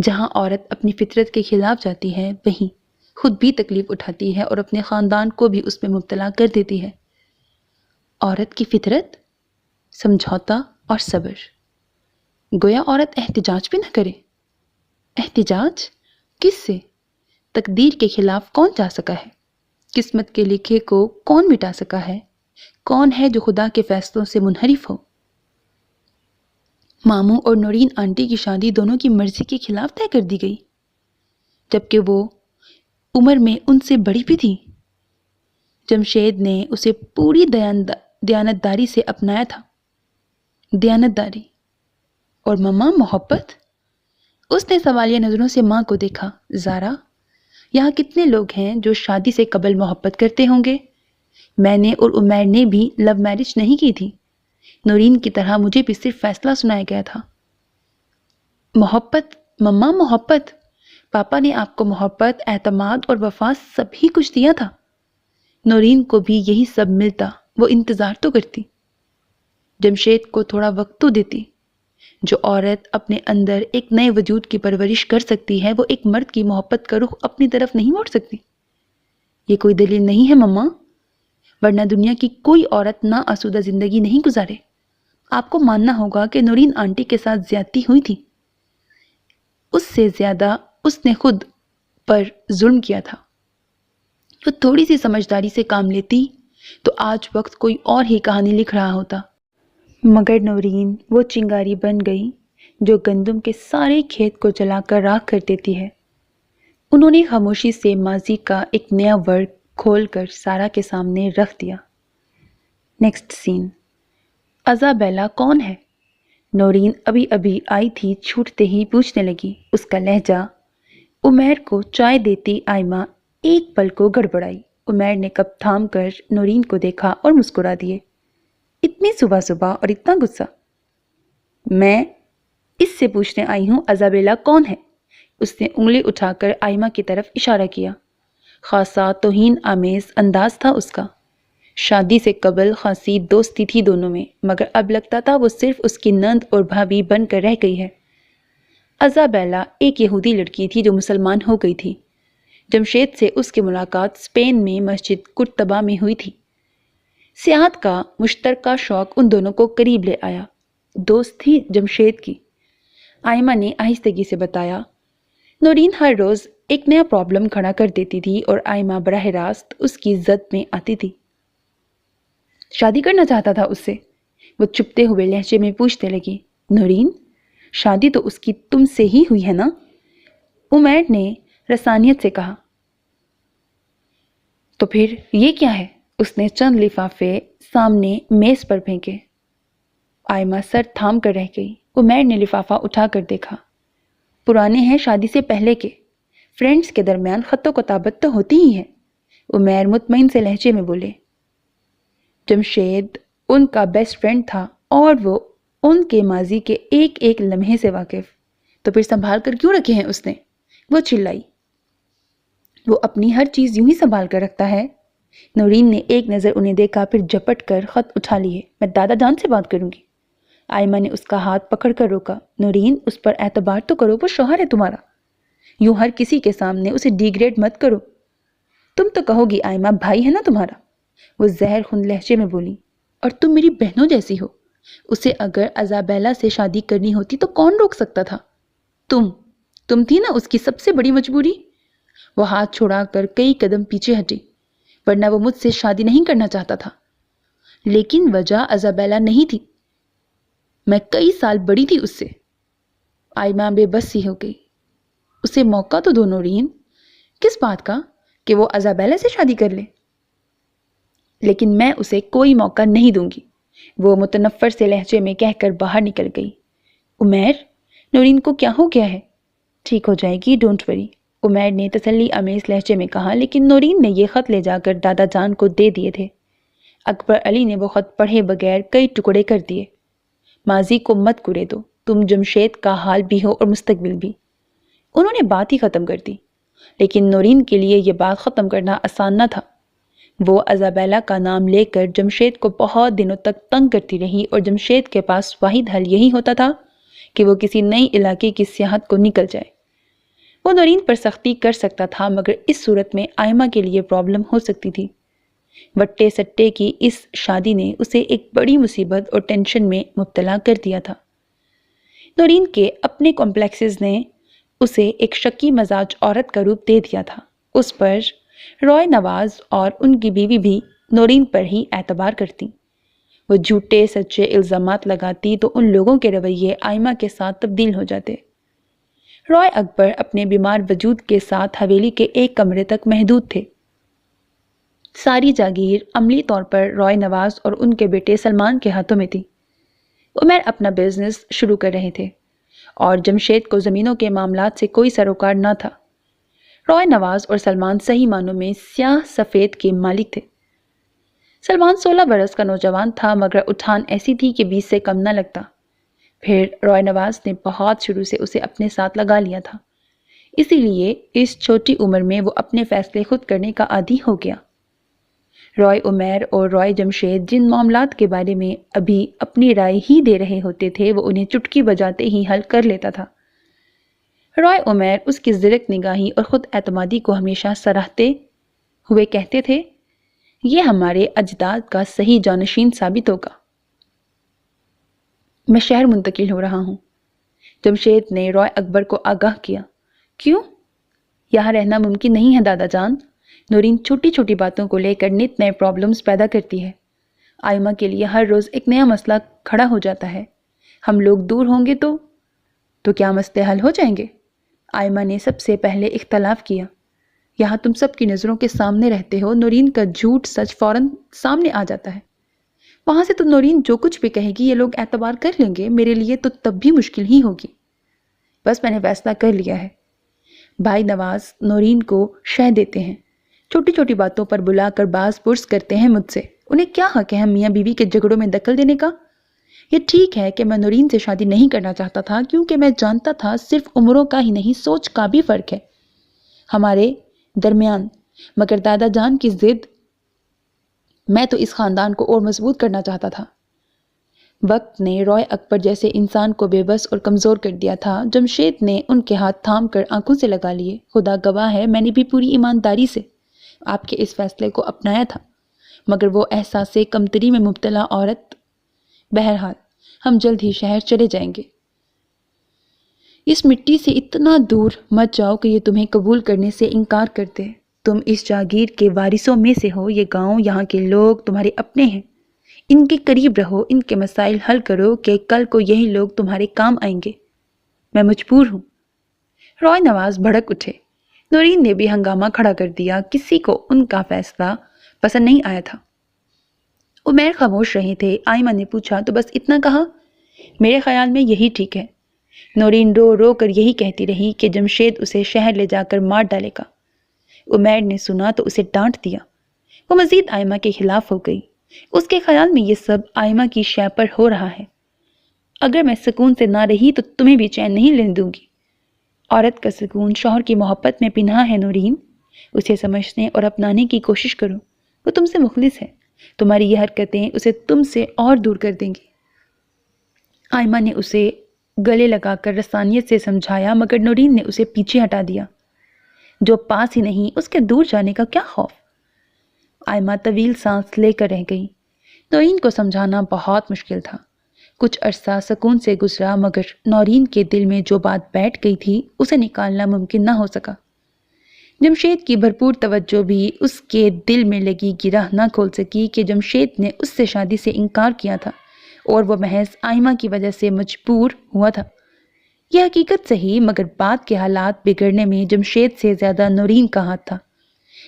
جہاں عورت اپنی فطرت کے خلاف جاتی ہے، وہیں خود بھی تکلیف اٹھاتی ہے اور اپنے خاندان کو بھی اس میں مبتلا کر دیتی ہے۔ عورت کی فطرت، سمجھوتا اور صبر۔ گویا عورت احتجاج بھی نہ کرے۔ احتجاج کس سے؟ تقدیر کے خلاف کون جا سکا ہے؟ قسمت کے لکھے کو کون مٹا سکا ہے؟ کون ہے جو خدا کے فیصلوں سے منحرف ہو؟ ماموں اور نورین آنٹی کی شادی دونوں کی مرضی کے خلاف طے کر دی گئی، جبکہ وہ عمر میں ان سے بڑی بھی تھی۔ جمشید نے اسے پوری دیانتداری سے اپنایا تھا۔ دیانتداری اور مما محبت؟ اس نے سوالیہ نظروں سے ماں کو دیکھا۔ زارا، یہاں کتنے لوگ ہیں جو شادی سے قبل محبت کرتے ہوں گے؟ میں نے اور عمیر نے بھی لو میرج نہیں کی تھی۔ نورین کی طرح مجھے بھی صرف فیصلہ سنایا گیا تھا۔ محبت مما، محبت؟ پاپا نے آپ کو محبت، اعتماد اور وفا سب ہی کچھ دیا تھا۔ نورین کو بھی یہی سب ملتا، وہ انتظار تو کرتی، جمشید کو تھوڑا وقت تو دیتی۔ جو عورت اپنے اندر ایک نئے وجود کی پرورش کر سکتی ہے، وہ ایک مرد کی محبت کا رخ اپنی طرف نہیں موڑ سکتی۔ یہ کوئی دلیل نہیں ہے مما، ورنہ دنیا کی کوئی عورت نا آسودہ زندگی نہیں گزارے۔ آپ کو ماننا ہوگا کہ نورین آنٹی کے ساتھ زیادتی ہوئی تھی، اس سے زیادہ اس نے خود پر ظلم کیا تھا۔ وہ تھوڑی سی سمجھداری سے کام لیتی تو آج وقت کوئی اور ہی کہانی لکھ رہا ہوتا، مگر نورین وہ چنگاری بن گئی جو گندم کے سارے کھیت کو جلا کر راکھ کر دیتی ہے۔ انہوں نے خاموشی سے ماضی کا ایک نیا ورق کھول کر سارا کے سامنے رکھ دیا۔ نیکسٹ سین۔ ازابیلا کون ہے؟ نورین ابھی ابھی آئی تھی، چھوٹتے ہی پوچھنے لگی۔ اس کا لہجہ۔ عمیر کو چائے دیتی آئمہ ایک پل کو گڑبڑائی۔ عمیر نے کپ تھام کر نورین کو دیکھا اور مسکرا دیے۔ اتنی صبح صبح اور اتنا غصہ؟ میں اس سے پوچھنے آئی ہوں ازابیلا کون ہے؟ اس نے انگلی اٹھا کر آئمہ کی طرف اشارہ کیا۔ خاصا توہین آمیز انداز تھا اس کا۔ شادی سے قبل خاصی دوستی تھی دونوں میں، مگر اب لگتا تھا وہ صرف اس کی نند اور بھابھی بن کر رہ گئی ہے۔ ازابیلا ایک یہودی لڑکی تھی جو مسلمان ہو گئی تھی۔ جمشید سے اس کی ملاقات اسپین میں مسجد قرطبہ میں ہوئی تھی۔ سیاحت کا مشترکہ شوق ان دونوں کو قریب لے آیا۔ دوست تھی جمشید کی۔ آئمہ نے آہستگی سے بتایا۔ نورین ہر روز ایک نیا پرابلم کھڑا کر دیتی تھی اور آئمہ براہ راست اس کی زد میں آتی تھی۔ شادی کرنا چاہتا تھا اس سے؟ وہ چپتے ہوئے لہجے میں پوچھنے لگی۔ نورین، شادی تو اس کی تم سے ہی ہوئی ہے نا؟ عمیر نے رسانیت سے کہا۔ تو پھر یہ کیا ہے؟ اس نے چند لفافے سامنے میز پر پھینکے۔ آئمہ سر تھام کر رہ گئی۔ عمیر نے لفافہ اٹھا کر دیکھا۔ پرانے ہیں شادی سے پہلے کے، فرینڈز کے درمیان خط و کتابت تو ہوتی ہی ہے۔ عمیر مطمئن سے لہجے میں بولے۔ جمشید ان کا بیسٹ فرینڈ تھا اور وہ ان کے ماضی کے ایک ایک لمحے سے واقف، تو پھر سنبھال کر کیوں رکھے ہیں اس نے؟ وہ چلائی۔ وہ اپنی ہر چیز یوں ہی سنبھال کر رکھتا ہے؟ نورین نے ایک نظر انہیں دیکھا، پھر جھپٹ کر خط اٹھا لیے۔ میں دادا جان سے بات کروں گی۔ آئمہ نے اس کا ہاتھ پکڑ کر روکا۔ نورین، اس پر اعتبار تو کرو، وہ شوہر ہے تمہارا، یوں ہر کسی کے سامنے اسے ڈیگریڈ مت کرو۔ تم تو کہو گی آئمہ بھائی ہے نا تمہارا، وہ زہر خون لہجے میں بولی، اور تم میری بہنوں جیسی ہو۔ اسے اگر ایزابیلا سے شادی کرنی ہوتی تو کون روک سکتا تھا؟ تم تھی نا اس کی سب سے بڑی مجبوری۔ وہ ہاتھ چھڑا کر کئی قدم پیچھے ہٹی۔ ورنہ وہ مجھ سے شادی نہیں کرنا چاہتا تھا، لیکن وجہ ایزابیلا نہیں تھی، میں کئی سال بڑی تھی اس سے۔ آئمہ بے بس سی ہو گئی۔ اسے موقع تو دو نورین۔ کس بات کا؟ کہ وہ ایزابیلا سے شادی کر لے؟ لیکن میں اسے کوئی موقع نہیں دوں گی، وہ متنفر سے لہجے میں کہہ کر باہر نکل گئی۔ عمیر، نورین کو کیا ہو گیا ہے؟ ٹھیک ہو جائے گی، ڈونٹ وری، عمیر نے تسلی آمیز لہجے میں کہا۔ لیکن نورین نے یہ خط لے جا کر دادا جان کو دے دیے تھے۔ اکبر علی نے وہ خط پڑھے بغیر کئی ٹکڑے کر دیے۔ ماضی کو مت کرے دو، تم جمشید کا حال بھی ہو اور مستقبل بھی۔ انہوں نے بات ہی ختم کر دی، لیکن نورین کے لیے یہ بات ختم کرنا آسان نہ تھا۔ وہ ایزابیلا کا نام لے کر جمشید کو بہت دنوں تک تنگ کرتی رہی، اور جمشید کے پاس واحد حل یہی ہوتا تھا کہ وہ کسی نئی علاقے کی سیاحت کو نکل جائے۔ وہ نورین پر سختی کر سکتا تھا، مگر اس صورت میں آئمہ کے لیے پرابلم ہو سکتی تھی۔ وٹے سٹے کی اس شادی نے اسے ایک بڑی مصیبت اور ٹینشن میں مبتلا کر دیا تھا۔ نورین کے اپنے کمپلیکسز نے اسے ایک شکی مزاج عورت کا روپ دے دیا تھا۔ اس پر رائے نواز اور ان کی بیوی بھی نورین پر ہی اعتبار کرتی۔ وہ جھوٹے سچے الزامات لگاتی تو ان لوگوں کے رویے آئمہ کے ساتھ تبدیل ہو جاتے۔ رائے اکبر اپنے بیمار وجود کے ساتھ حویلی کے ایک کمرے تک محدود تھے۔ ساری جاگیر عملی طور پر رائے نواز اور ان کے بیٹے سلمان کے ہاتھوں میں تھی۔ عمیر اپنا بزنس شروع کر رہے تھے اور جمشید کو زمینوں کے معاملات سے کوئی سروکار نہ تھا۔ رائے نواز اور سلمان صحیح معنوں میں سیاہ سفید کے مالک تھے۔ سلمان 16 برس کا نوجوان تھا، مگر اٹھان ایسی تھی کہ 20 سے کم نہ لگتا۔ پھر رائے نواز نے بہت شروع سے اسے اپنے ساتھ لگا لیا تھا، اسی لیے اس چھوٹی عمر میں وہ اپنے فیصلے خود کرنے کا عادی ہو گیا۔ رائے عمیر اور رائے جمشید جن معاملات کے بارے میں ابھی اپنی رائے ہی دے رہے ہوتے تھے، وہ انہیں چٹکی بجاتے ہی حل کر لیتا تھا۔ رائے عمیر اس کی زرک نگاہی اور خود اعتمادی کو ہمیشہ سراہتے ہوئے کہتے تھے، یہ ہمارے اجداد کا صحیح جانشین ثابت ہوگا۔ میں شہر منتقل ہو رہا ہوں، جمشید نے رائے اکبر کو آگاہ کیا۔ کیوں؟ یہاں رہنا ممکن نہیں ہے دادا جان۔ نورین چھوٹی چھوٹی باتوں کو لے کر نت نئے پرابلمز پیدا کرتی ہے۔ آئمہ کے لیے ہر روز ایک نیا مسئلہ کھڑا ہو جاتا ہے۔ ہم لوگ دور ہوں گے تو کیا مسئلے حل ہو جائیں گے؟ آئمہ نے سب سے پہلے اختلاف کیا۔ یہاں تم سب کی نظروں کے سامنے رہتے ہو، نورین کا جھوٹ سچ فوراً سامنے آ جاتا ہے۔ وہاں سے تو نورین جو کچھ بھی کہے گی یہ لوگ اعتبار کر لیں گے، میرے لیے تو تب بھی مشکل ہی ہوگی۔ بس میں نے فیصلہ کر لیا ہے۔ بھائی نواز نورین کو شہ دیتے ہیں، چھوٹی چھوٹی باتوں پر بلا کر باز پرس کرتے ہیں مجھ سے۔ انہیں کیا حق ہے میاں بیوی کے جھگڑوں میں دخل دینے کا؟ یہ ٹھیک ہے کہ میں نورین سے شادی نہیں کرنا چاہتا تھا، کیونکہ میں جانتا تھا صرف عمروں کا ہی نہیں سوچ کا بھی فرق ہے ہمارے درمیان، مگر دادا جان کی ضد، میں تو اس خاندان کو اور مضبوط کرنا چاہتا تھا۔ وقت نے رائے اکبر جیسے انسان کو بے بس اور کمزور کر دیا تھا۔ جمشید نے ان کے ہاتھ تھام کر آنکھوں سے لگا لیے۔ خدا گواہ ہے میں نے بھی پوری ایمانداری سے آپ کے اس فیصلے کو اپنایا تھا، مگر وہ احساس کمتری میں مبتلا عورت۔ بہرحال ہم جلد ہی شہر چلے جائیں گے۔ اس مٹی سے اتنا دور مت جاؤ کہ یہ تمہیں قبول کرنے سے انکار کر دے۔ تم اس جاگیر کے وارثوں میں سے ہو، یہ گاؤں، یہاں کے لوگ تمہارے اپنے ہیں۔ ان کے قریب رہو، ان کے مسائل حل کرو کہ کل کو یہی لوگ تمہارے کام آئیں گے۔ میں مجبور ہوں۔ رائے نواز بھڑک اٹھے۔ نورین نے بھی ہنگامہ کھڑا کر دیا۔ کسی کو ان کا فیصلہ پسند نہیں آیا تھا۔ عمیر خاموش رہے تھے۔ آئمہ نے پوچھا، تو بس اتنا کہا؟ میرے خیال میں یہی ٹھیک ہے۔ نورین رو رو کر یہی کہتی رہی کہ جمشید اسے شہر لے جا کر مار ڈالے گا۔ عمیر نے سنا تو اسے ڈانٹ دیا۔ وہ مزید آئمہ کے خلاف ہو گئی۔ اس کے خیال میں یہ سب آئمہ کی شے پر ہو رہا ہے۔ اگر میں سکون سے نہ رہی تو تمہیں بھی چین نہیں لینے دوں گی۔ عورت کا سکون شوہر کی محبت میں پنہاں ہے نورین۔ اسے سمجھنے اور اپنانے کی کوشش کرو۔ وہ تم سے مخلص ہے۔ تمہاری یہ حرکتیں اسے تم سے اور دور کر دیں گی۔ آئمہ نے اسے گلے لگا کر رسانیت سے سمجھایا، مگر نورین نے اسے پیچھے ہٹا دیا۔ جو پاس ہی نہیں، اس کے دور جانے کا کیا خوف؟ آئمہ طویل سانس لے کر رہ گئی۔ نورین کو سمجھانا بہت مشکل تھا۔ کچھ عرصہ سکون سے گزرا، مگر نورین کے دل میں جو بات بیٹھ گئی تھی اسے نکالنا ممکن نہ ہو سکا۔ جمشید کی بھرپور توجہ بھی اس کے دل میں لگی گرہ نہ کھول سکی کہ جمشید نے اس سے شادی سے انکار کیا تھا اور وہ محض آئمہ کی وجہ سے مجبور ہوا تھا۔ یہ حقیقت صحیح، مگر بات کے حالات بگڑنے میں جمشید سے زیادہ نورین کا ہاتھ تھا،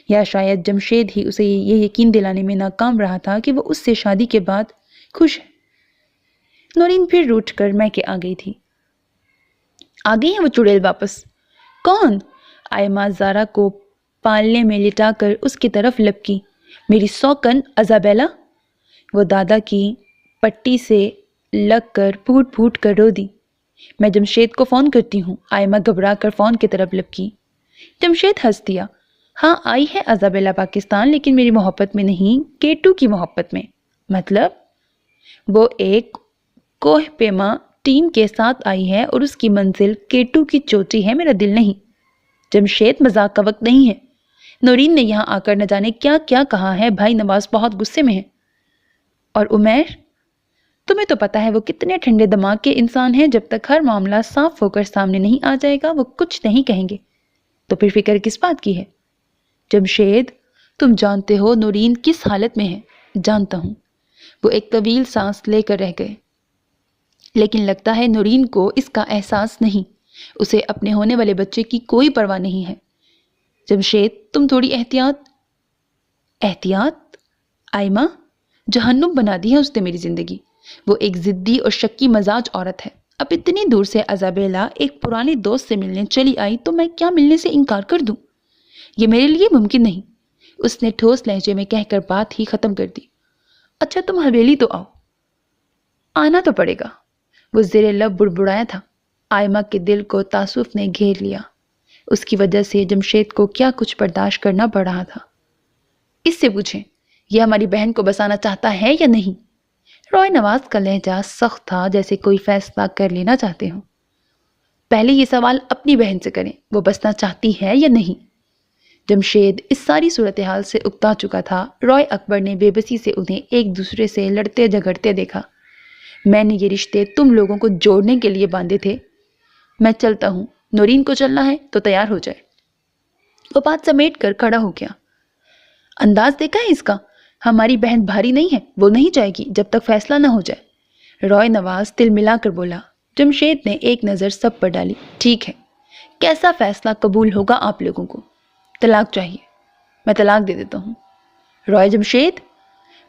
یا شاید جمشید ہی اسے یہ یقین دلانے میں ناکام رہا تھا کہ وہ اس سے شادی کے بعد خوش ہے۔ نورین پھر روٹھ کر میکے آ گئی تھی۔ آ گئی ہیں وہ چڑیل واپس؟ کون؟ آئمہ زارا کو پالنے میں لٹا کر اس کی طرف لپکی۔ میری سوکن ازابیلا؟ وہ دادا کی پٹی سے لگ کر پھوٹ پھوٹ کر رو دی۔ میں جمشید کو فون کرتی ہوں۔ آئمہ گھبرا کر فون کی طرف لپکی۔ جمشید ہنس دیا۔ ہاں آئی ہے ازابیلا پاکستان، لیکن میری محبت میں نہیں، کیٹو کی محبت میں۔ مطلب؟ وہ ایک کوہ پیما ٹیم کے ساتھ آئی ہے اور اس کی منزل کیٹو کی چوٹی ہے، میرا دل نہیں۔ جمشید مذاق کا وقت نہیں ہے۔ نورین نے یہاں آ کر نہ جانے کیا کیا کہا ہے۔ بھائی نواز بہت غصے میں ہے۔ اور عمیر؟ تمہیں تو پتا ہے وہ کتنے ٹھنڈے دماغ کے انسان ہیں۔ جب تک ہر معاملہ صاف ہو کر سامنے نہیں آ جائے گا وہ کچھ نہیں کہیں گے۔ تو پھر فکر کس بات کی ہے؟ جمشید، تم جانتے ہو نورین کس حالت میں ہے؟ جانتا ہوں۔ وہ ایک طویل سانس لے کر رہ گئے۔ لیکن لگتا ہے نورین کو اس کا احساس نہیں۔ اسے اپنے ہونے والے بچے کی کوئی پرواہ نہیں ہے۔ جمشید، تم تھوڑی احتیاط۔ احتیاط؟ آئمہ، جہنم بنا دی ہے اس نے میری زندگی۔ وہ ایک ضدی اور شکی مزاج عورت ہے۔ اب اتنی دور سے ازابیلا ایک پرانی دوست سے ملنے چلی آئی تو میں کیا ملنے سے انکار کر دوں؟ یہ میرے لیے ممکن نہیں۔ اس نے ٹھوس لہجے میں کہہ کر بات ہی ختم کر دی۔ اچھا تم حویلی تو آؤ۔ آنا تو پڑے گا، وہ زیر لب بڑبڑایا تھا۔ آئمہ کے دل کو تعصف نے گھیر لیا۔ اس کی وجہ سے جمشید کو کیا کچھ برداشت کرنا پڑ رہا تھا۔ اس سے پوچھیں، یہ ہماری بہن کو بسانا چاہتا ہے یا نہیں؟ رائے نواز کا لہجہ سخت تھا، جیسے کوئی فیصلہ کر لینا چاہتے ہوں۔ پہلے یہ سوال اپنی بہن سے کریں، وہ بسنا چاہتی ہے یا نہیں؟ جمشید اس ساری صورتحال سے اکتا چکا تھا۔ رائے اکبر نے بے بسی سے انہیں ایک دوسرے سے لڑتے جھگڑتے دیکھا۔ میں نے یہ رشتے تم لوگوں کو جوڑنے کے لیے باندھے تھے۔ میں چلتا ہوں، نورین کو چلنا ہے تو تیار ہو جائے۔ وہ بات سمیٹ کر کھڑا ہو گیا۔ انداز دیکھا ہے اس کا؟ ہماری بہن بھاری نہیں ہے، وہ نہیں جائے گی جب تک فیصلہ نہ ہو جائے۔ رائے نواز تل ملا کر بولا۔ جمشید نے ایک نظر سب پر ڈالی۔ ٹھیک ہے، کیسا فیصلہ قبول ہوگا آپ لوگوں کو؟ طلاق چاہیے، میں طلاق دے دیتا ہوں۔ رائے جمشید؟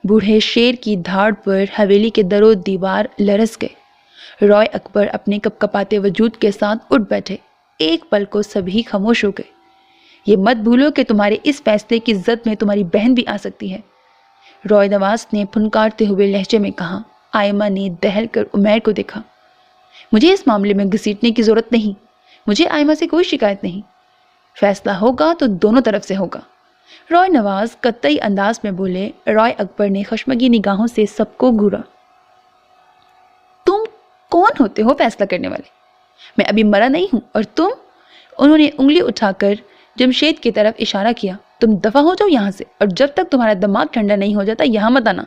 بوڑھے شیر کی دھاڑ پر حویلی کے در و دیوار لرز گئے۔ رائے اکبر اپنے کپ کپاتے وجود کے ساتھ اٹھ بیٹھے۔ ایک پل کو سبھی خاموش ہو گئے۔ یہ مت بھولو کہ تمہارے اس فیصلے کی زد میں تمہاری بہن بھی آ سکتی ہے، رائے نواز نے پھنکارتے ہوئے لہجے میں کہا۔ آئمہ نے دہل کر عمیر کو دیکھا۔ مجھے اس معاملے میں گھسیٹنے کی ضرورت نہیں، مجھے آئمہ سے کوئی شکایت نہیں۔ فیصلہ ہوگا تو دونوں طرف سے ہوگا، رائے نواز قطعی انداز میں بولے۔ رائے اکبر نے خشمگی نگاہوں سے سب کو گھورا۔ تم کون ہوتے ہو فیصلہ کرنے والے؟ میں ابھی مرا نہیں ہوں اور تم؟ انہوں نے انگلی اٹھا کر جمشید کی طرف اشارہ کیا۔ تم دفع ہو جاؤ یہاں سے، اور جب تک تمہارا دماغ ٹھنڈا نہیں ہو جاتا یہاں مت آنا۔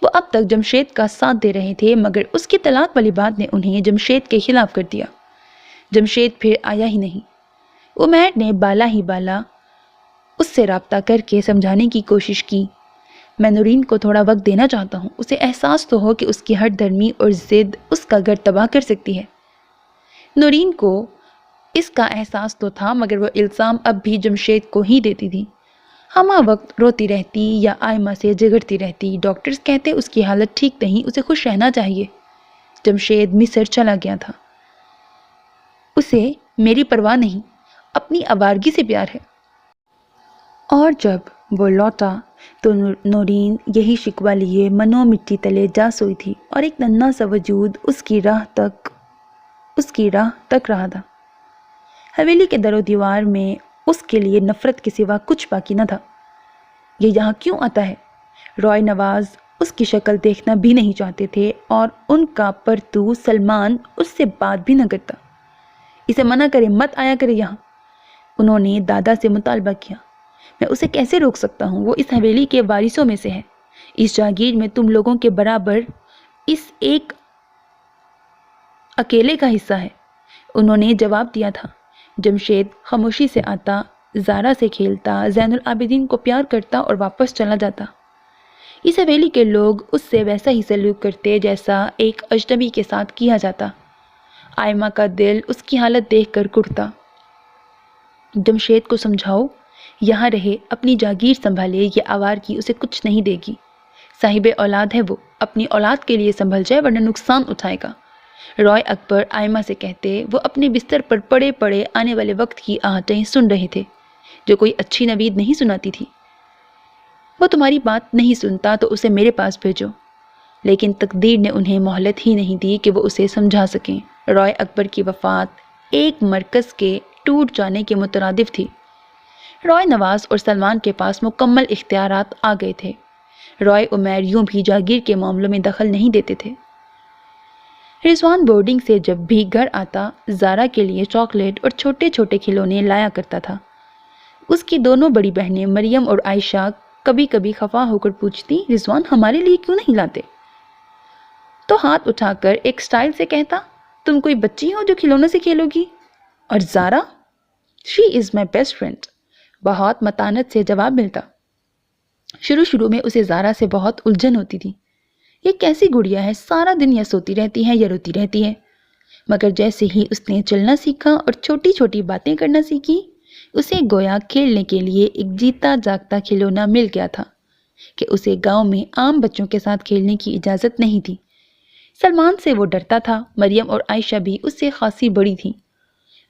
وہ اب تک جمشید کا ساتھ دے رہے تھے، مگر اس کی طلاق والی بات نے انہیں جمشید کے خلاف کر دیا۔ جمشید پھر آیا ہی نہیں۔ عمیر نے بالا ہی بالا اس سے رابطہ کر کے سمجھانے کی کوشش کی۔ میں نورین کو تھوڑا وقت دینا چاہتا ہوں، اسے احساس تو ہو کہ اس کی ہٹ درمی اور ضد اس کا گھر تباہ کر سکتی ہے۔ نورین کو اس کا احساس تو تھا، مگر وہ الزام اب بھی جمشید کو ہی دیتی تھی۔ ہمہ وقت روتی رہتی یا آئمہ سے جھگڑتی رہتی۔ ڈاکٹرز کہتے اس کی حالت ٹھیک نہیں، اسے خوش رہنا چاہیے۔ جمشید مصر چلا گیا تھا۔ اسے میری پرواہ نہیں، اپنی آوارگی سے پیار ہے۔ اور جب وہ لوٹا تو نورین یہی شکوہ لیے منو مٹی تلے جا سوئی تھی، اور ایک ننھا سا وجود اس کی راہ تک رہا تھا۔ حویلی کے در و دیوار میں اس کے لیے نفرت کے سوا کچھ باقی نہ تھا۔ یہ یہاں کیوں آتا ہے؟ رائے نواز اس کی شکل دیکھنا بھی نہیں چاہتے تھے، اور ان کا پرتو سلمان اس سے بات بھی نہ کرتا۔ اسے منع کرے، مت آیا کرے یہاں۔ انہوں نے دادا سے مطالبہ کیا۔ میں اسے کیسے روک سکتا ہوں؟ وہ اس حویلی کے وارثوں میں سے ہے، اس جاگیر میں تم لوگوں کے برابر اس ایک اکیلے کا حصہ ہے۔ انہوں نے جواب دیا تھا۔ جمشید خاموشی سے آتا، زارا سے کھیلتا، زین العابدین کو پیار کرتا اور واپس چلا جاتا۔ اس حویلی کے لوگ اس سے ویسا ہی سلوک کرتے جیسا ایک اجنبی کے ساتھ کیا جاتا۔ آئمہ کا دل اس کی حالت دیکھ کر کڑتا۔ جمشید کو سمجھاؤ، یہاں رہے، اپنی جاگیر سنبھالے، یہ آوارگی اسے کچھ نہیں دے گی۔ صاحب اولاد ہے وہ، اپنی اولاد کے لیے سنبھل جائے ورنہ نقصان اٹھائے گا۔ رائے اکبر آئمہ سے کہتے، وہ اپنے بستر پر پڑے پڑے آنے والے وقت کی آہٹیں سن رہے تھے جو کوئی اچھی نوید نہیں سناتی تھی۔ وہ تمہاری بات نہیں سنتا تو اسے میرے پاس بھیجو۔ لیکن تقدیر نے انہیں مہلت ہی نہیں دی کہ وہ اسے سمجھا سکیں۔ رائے اکبر کی وفات ایک مرکز کے ٹوٹ جانے کے مترادف تھی۔ رائے نواز اور سلمان کے پاس مکمل اختیارات آ گئے تھے۔ رائے عمیر یوں بھی جاگیر کے معاملوں میں دخل نہیں دیتے تھے۔ رضوان بورڈنگ سے جب بھی گھر آتا، زارا کے لیے چاکلیٹ اور چھوٹے چھوٹے کھلونے لایا کرتا تھا۔ اس کی دونوں بڑی بہنیں مریم اور عائشہ کبھی کبھی خفا ہو کر پوچھتی، رضوان ہمارے لیے کیوں نہیں لاتے؟ تو ہاتھ اٹھا کر ایک سٹائل سے کہتا، تم کوئی بچی ہو جو کھلونوں سے کھیلو گی؟ اور زارا، شی از مائی بیسٹ فرینڈ، بہت متانت سے جواب ملتا۔ شروع میں اسے زارا سے بہت الجھن ہوتی تھی۔ یہ کیسی گڑیا ہے، سارا دن یا سوتی رہتی ہے یا روتی رہتی ہے۔ مگر جیسے ہی اس نے چلنا سیکھا اور چھوٹی چھوٹی باتیں کرنا سیکھی، اسے گویا کھیلنے کے لیے ایک جیتا جاگتا کھلونا مل گیا تھا کہ اسے گاؤں میں عام بچوں کے ساتھ کھیلنے کی اجازت نہیں تھی۔ سلمان سے وہ ڈرتا تھا۔ مریم اور عائشہ بھی اس سے خاصی بڑی تھیں۔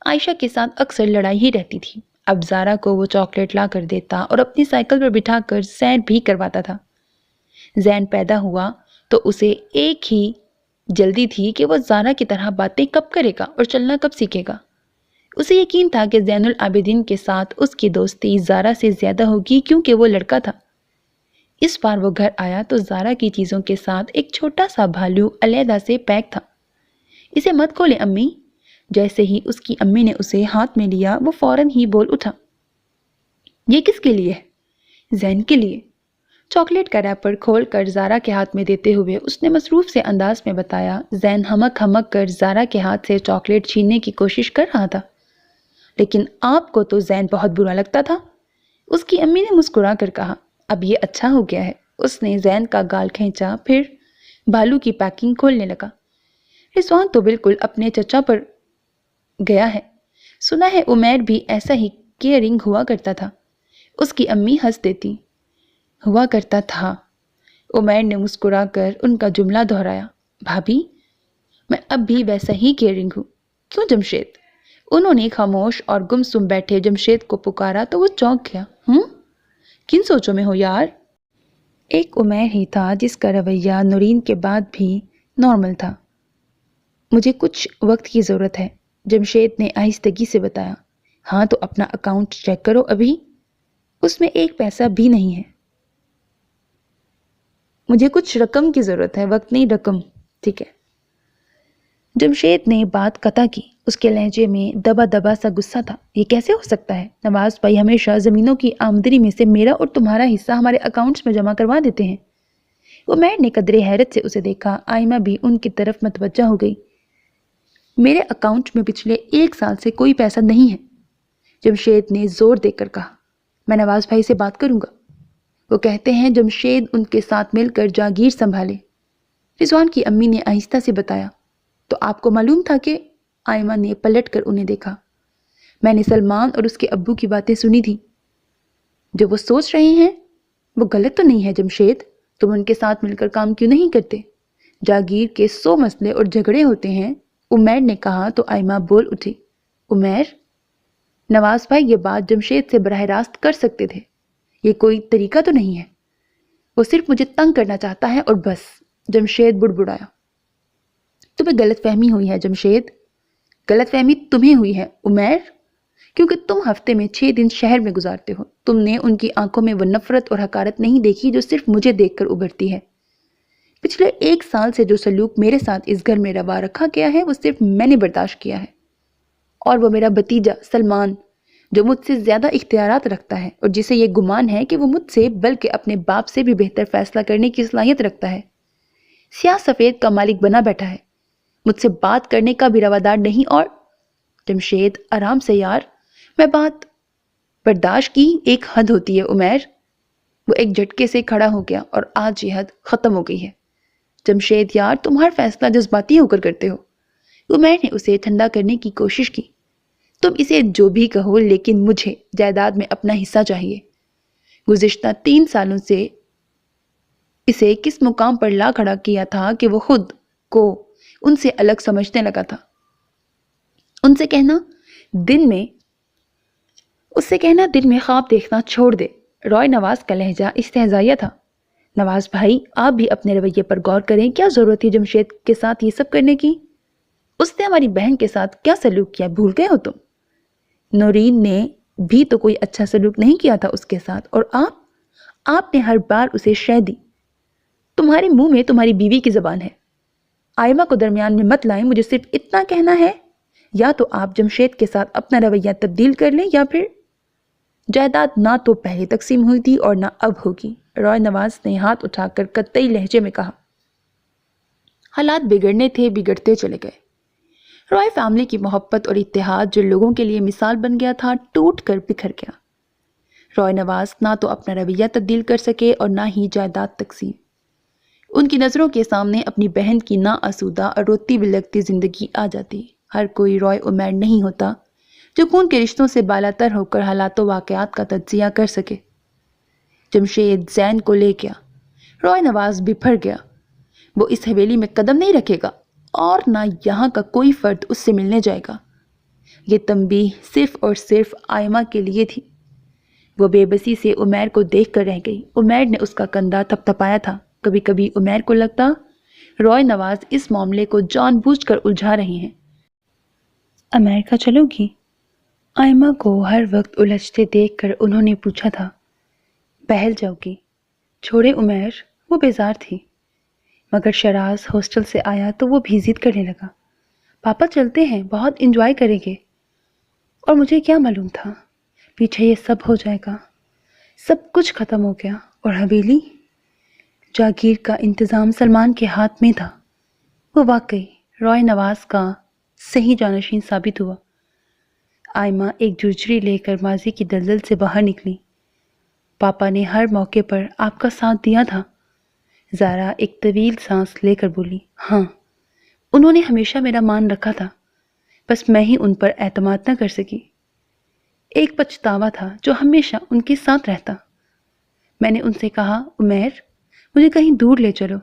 عائشہ کے ساتھ اکثر لڑائی ہی رہتی تھی۔ اب زارا کو وہ چاکلیٹ لا کر دیتا اور اپنی سائیکل پر بٹھا کر سیر بھی کرواتا تھا۔ زین پیدا ہوا تو اسے ایک ہی جلدی تھی کہ وہ زارا کی طرح باتیں کب کرے گا اور چلنا کب سیکھے گا۔ اسے یقین تھا کہ زین العابدین کے ساتھ اس کی دوستی زارا سے زیادہ ہوگی کیونکہ وہ لڑکا تھا۔ اس بار وہ گھر آیا تو زارا کی چیزوں کے ساتھ ایک چھوٹا سا بھالو علیحدہ سے پیک تھا۔ اسے مت کھولے امی۔ جیسے ہی اس کی امی نے اسے ہاتھ میں لیا، وہ فوراً ہی بول اٹھا، یہ کس کے لیے ہے؟ زین کے لیے۔ چاکلیٹ کا ریپر کھول کر زارا کے ہاتھ میں دیتے ہوئے اس نے مصروف سے انداز میں بتایا۔ زین ہمک ہمک کر زارا کے ہاتھ سے چاکلیٹ چھیننے کی کوشش کر رہا تھا۔ لیکن آپ کو تو زین بہت برا لگتا تھا، اس کی امی نے مسکرا کر کہا۔ اب یہ اچھا ہو گیا ہے۔ اس نے زین کا گال کھینچا، پھر بھالو کی پیکنگ کھولنے لگا۔ رضوان تو بالکل اپنے چچا پر گیا ہے۔ سنا ہے عمیر بھی ایسا ہی کیئرنگ ہوا کرتا تھا۔ اس کی امی ہنس دیتی۔ ہوا کرتا تھا، عمیر نے مسکرا کر ان کا جملہ دہرایا۔ بھابھی، میں اب بھی ویسا ہی کیئرنگ ہوں۔ کیوں جمشید؟ انہوں نے خاموش اور گمسم بیٹھے جمشید کو پکارا تو وہ چونک گیا۔ کن سوچوں میں ہو یار؟ ایک عمیر ہی تھا جس کا رویہ نورین کے بعد بھی نارمل تھا۔ مجھے کچھ وقت کی ضرورت ہے، جمشید نے آہستگی سے بتایا۔ ہاں تو اپنا اکاؤنٹ چیک کرو، ابھی اس میں ایک پیسہ بھی نہیں ہے۔ مجھے کچھ رقم کی ضرورت ہے، وقت نہیں، رقم۔ ٹھیک ہے۔ جمشید نے بات قطع کی۔ اس کے لہجے میں دبا دبا سا غصہ تھا۔ یہ کیسے ہو سکتا ہے؟ نواز بھائی ہمیشہ زمینوں کی آمدنی میں سے میرا اور تمہارا حصہ ہمارے اکاؤنٹس میں جمع کروا دیتے ہیں۔ عمیر نے قدرے حیرت سے اسے دیکھا۔ آئمہ بھی ان کی طرف متوجہ ہو گئی۔ میرے اکاؤنٹ میں پچھلے 1 سال سے کوئی پیسہ نہیں ہے، جمشید نے زور دے کر کہا۔ میں نواز بھائی سے بات کروں گا، وہ کہتے ہیں جمشید ان کے ساتھ مل کر جاگیر سنبھالے، رضوان کی امی نے آہستہ سے بتایا۔ تو آپ کو معلوم تھا کہ؟ آئمہ نے پلٹ کر انہیں دیکھا۔ میں نے سلمان اور اس کے ابو کی باتیں سنی تھی، جو وہ سوچ رہے ہیں وہ غلط تو نہیں ہے جمشید، تم ان کے ساتھ مل کر کام کیوں نہیں کرتے؟ جاگیر کے 100 مسئلے اور جھگڑے ہوتے ہیں، عمیر نے کہا تو آئمہ بول اٹھی۔ عمیر؟ نواز بھائی یہ بات جمشید سے براہ راست کر سکتے تھے، یہ کوئی طریقہ تو نہیں ہے، وہ صرف مجھے تنگ کرنا چاہتا ہے اور بس، جمشید بڑبڑایا۔ تمہیں غلط فہمی ہوئی ہے جمشید، غلط فہمی تمہیں ہوئی ہے عمیر، کیونکہ تم ہفتے میں 6 دن شہر میں گزارتے ہو۔ تم نے ان کی آنکھوں میں وہ نفرت اور حقارت نہیں دیکھی جو صرف مجھے دیکھ کر ابھرتی ہے۔ پچھلے 1 سال سے جو سلوک میرے ساتھ اس گھر میں روا رکھا گیا ہے وہ صرف میں نے برداشت کیا ہے، اور وہ میرا بھتیجا سلمان جو مجھ سے زیادہ اختیارات رکھتا ہے اور جسے یہ گمان ہے کہ وہ مجھ سے بلکہ اپنے باپ سے بھی بہتر فیصلہ کرنے کی صلاحیت رکھتا ہے، سیاہ سفید کا مالک بنا بیٹھا ہے، مجھ سے بات کرنے کا بھی روادار نہیں۔ اور جمشید آرام سے یار، میں بات برداشت کی ایک حد ہوتی ہے عمیر۔ وہ ایک جھٹکے سے کھڑا ہو گیا، اور آج یہ حد ختم ہو گئی ہے۔ جمشید یار، تم ہر فیصلہ جذباتی ہو کر کرتے ہو۔ عمیر نے اسے ٹھنڈا کرنے کی کوشش کی۔ تم اسے جو بھی کہو لیکن مجھے جائیداد میں اپنا حصہ چاہیے۔ گزشتہ 3 سالوں سے اسے کس مقام پر لا کھڑا کیا تھا کہ وہ خود کو ان سے الگ سمجھنے لگا تھا۔ ان سے کہنا دن میں خواب دیکھنا چھوڑ دے۔ رائے نواز کا لہجہ استہزائیہ تھا۔ نواز بھائی، آپ بھی اپنے رویے پر غور کریں، کیا ضرورت تھی جمشید کے ساتھ یہ سب کرنے کی؟ اس نے ہماری بہن کے ساتھ کیا سلوک کیا بھول گئے ہو تم؟ نورین نے بھی تو کوئی اچھا سلوک نہیں کیا تھا اس کے ساتھ، اور آپ نے ہر بار اسے شے دی۔ تمہارے منہ میں تمہاری بیوی کی زبان ہے۔ آئمہ کو درمیان میں مت لائیں، مجھے صرف اتنا کہنا ہے، یا تو آپ جمشید کے ساتھ اپنا رویہ تبدیل کر لیں یا پھر جائیداد نہ تو پہلے تقسیم ہوئی تھی اور نہ اب ہوگی۔ رائے نواز نے ہاتھ اٹھا کر قطعی لہجے میں کہا۔ حالات بگڑنے تھے، بگڑتے چلے گئے۔ رائے فیملی کی محبت اور اتحاد جو لوگوں کے لیے مثال بن گیا تھا، ٹوٹ کر بکھر گیا۔ رائے نواز نہ تو اپنا رویہ تبدیل کر سکے اور نہ ہی جائیداد تقسیم۔ ان کی نظروں کے سامنے اپنی بہن کی ناآسودہ اور روتی بلکتی زندگی آ جاتی۔ ہر کوئی رائے عمیر نہیں ہوتا جو خون کے رشتوں سے بالاتر ہو کر حالات و واقعات کا تجزیہ کر سکے۔ جمشید زین کو لے گیا، رائے نواز بپھر گیا۔ وہ اس حویلی میں قدم نہیں رکھے گا اور نہ یہاں کا کوئی فرد اس سے ملنے جائے گا۔ یہ تنبیہ صرف اور صرف آئمہ کے لیے تھی۔ وہ بے بسی سے عمیر کو دیکھ کر رہ گئی۔ عمیر نے اس کا کندھا تھپ تھپایا تھا۔ کبھی کبھی عمیر کو لگتا رائے نواز اس معاملے کو جان بوجھ کر الجھا رہے ہیں۔ امریکہ چلو گی؟ آئمہ کو ہر وقت الجھتے دیکھ کر انہوں نے پوچھا تھا۔ بہل جاؤ گی؟ چھوڑے عمیر، وہ بیزار تھی، مگر شراز ہاسٹل سے آیا تو وہ بھی ضد کرنے لگا۔ پاپا چلتے ہیں، بہت انجوائے کریں گے۔ اور مجھے کیا معلوم تھا پیچھے یہ سب ہو جائے گا۔ سب کچھ ختم ہو گیا، اور حویلی، جاگیر کا انتظام سلمان کے ہاتھ میں تھا۔ وہ واقعی رائے نواز کا صحیح جانشین ثابت ہوا۔ آئمہ ایک جھرجھری لے کر ماضی کی دلدل سے باہر نکلی۔ پاپا نے ہر موقع پر آپ کا ساتھ دیا تھا۔ زارا ایک طویل سانس لے کر بولی۔ ہاں، انہوں نے ہمیشہ میرا مان رکھا تھا، بس میں ہی ان پر اعتماد نہ کر سکی۔ ایک پچھتاوا تھا جو ہمیشہ ان کے ساتھ رہتا۔ میں نے ان سے کہا، عمیر، مجھے کہیں دور لے چلو،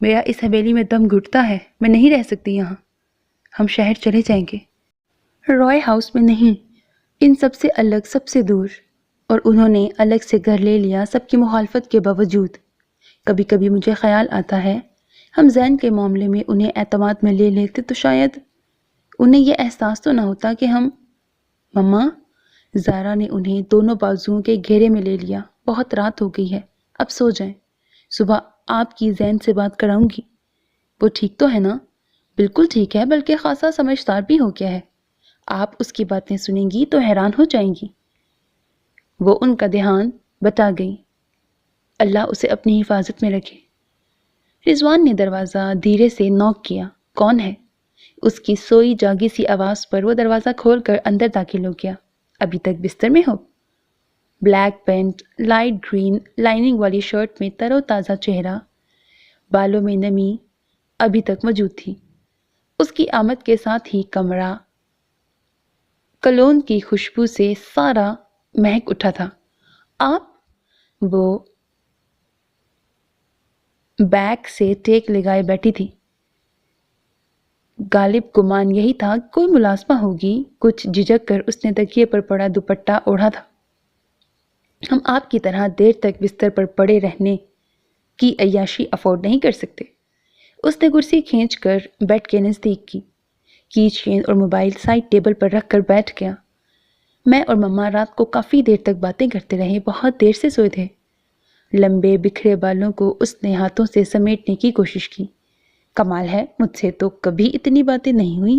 میرا اس حویلی میں دم گھٹتا ہے، میں نہیں رہ سکتی یہاں، ہم شہر چلے جائیں گے۔ رائے ہاؤس میں نہیں، ان سب سے الگ، سب سے دور۔ اور انہوں نے الگ سے گھر لے لیا، سب کی مخالفت کے باوجود۔ کبھی کبھی مجھے خیال آتا ہے ہم زین کے معاملے میں انہیں اعتماد میں لے لیتے تو شاید انہیں یہ احساس تو نہ ہوتا کہ ہم… مما، زارا نے انہیں دونوں بازوؤں کے گھیرے میں لے لیا۔ بہت رات ہو گئی ہے، اب سو جائیں، صبح آپ کی زین سے بات کراؤں گی۔ وہ ٹھیک تو ہے نا؟ بالکل ٹھیک ہے، بلکہ خاصا سمجھدار بھی ہو گیا ہے۔ آپ اس کی باتیں سنیں گی تو حیران ہو جائیں گی۔ وہ ان کا دھیان بٹا گئی۔ اللہ اسے اپنی حفاظت میں رکھے۔ رضوان نے دروازہ دھیرے سے نوک کیا۔ کون ہے؟ اس کی سوئی جاگی سی آواز پر وہ دروازہ کھول کر اندر داخل ہو گیا۔ ابھی تک بستر میں ہو؟ Black pant, light green lining والی شرٹ میں تر و تازہ چہرہ، بالوں میں نمی ابھی تک موجود تھی۔ اس کی آمد کے ساتھ ہی کمرہ کلون کی خوشبو سے سارا مہک اٹھا تھا۔ آپ؟ وہ بیک سے ٹیک لگائے بیٹھی تھی۔ غالب گمان یہی تھا کوئی ملازمہ ہوگی۔ کچھ جھجک کر اس نے تکیے پر پڑا دوپٹہ اوڑھا تھا۔ ہم آپ کی طرح دیر تک بستر پر پڑے رہنے کی عیاشی افورڈ نہیں کر سکتے۔ اس نے کرسی کھینچ کر بیڈ کے نزدیک کی، کی چین اور موبائل سائڈ ٹیبل پر رکھ کر بیٹھ گیا۔ میں اور مما رات کو کافی دیر تک باتیں کرتے رہے، بہت دیر سے سوئے تھے۔ لمبے بکھرے بالوں کو اس نے ہاتھوں سے سمیٹنے کی کوشش کی۔ کمال ہے، مجھ سے تو کبھی اتنی باتیں نہیں ہوئی۔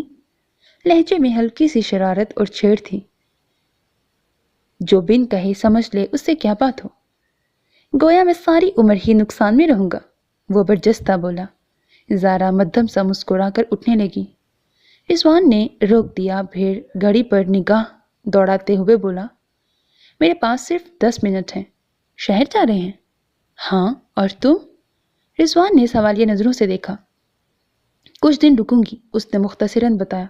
لہجے میں ہلکی سی شرارت اور چھیڑ تھی۔ جو بن کہے سمجھ لے، اس سے کیا بات ہو؟ گویا میں ساری عمر ہی نقصان میں رہوں گا، وہ برجستہ بولا۔ زارا مدھم سا مسکرا کر اٹھنے لگی۔ رضوان نے روک دیا، پھر گھڑی پر نگاہ دوڑاتے ہوئے بولا، میرے پاس صرف 10 منٹ ہیں۔ شہر جا رہے ہیں؟ ہاں، اور تم؟ رضوان نے سوالیہ نظروں سے دیکھا۔ کچھ دن رکوں گی، اس نے مختصراً بتایا۔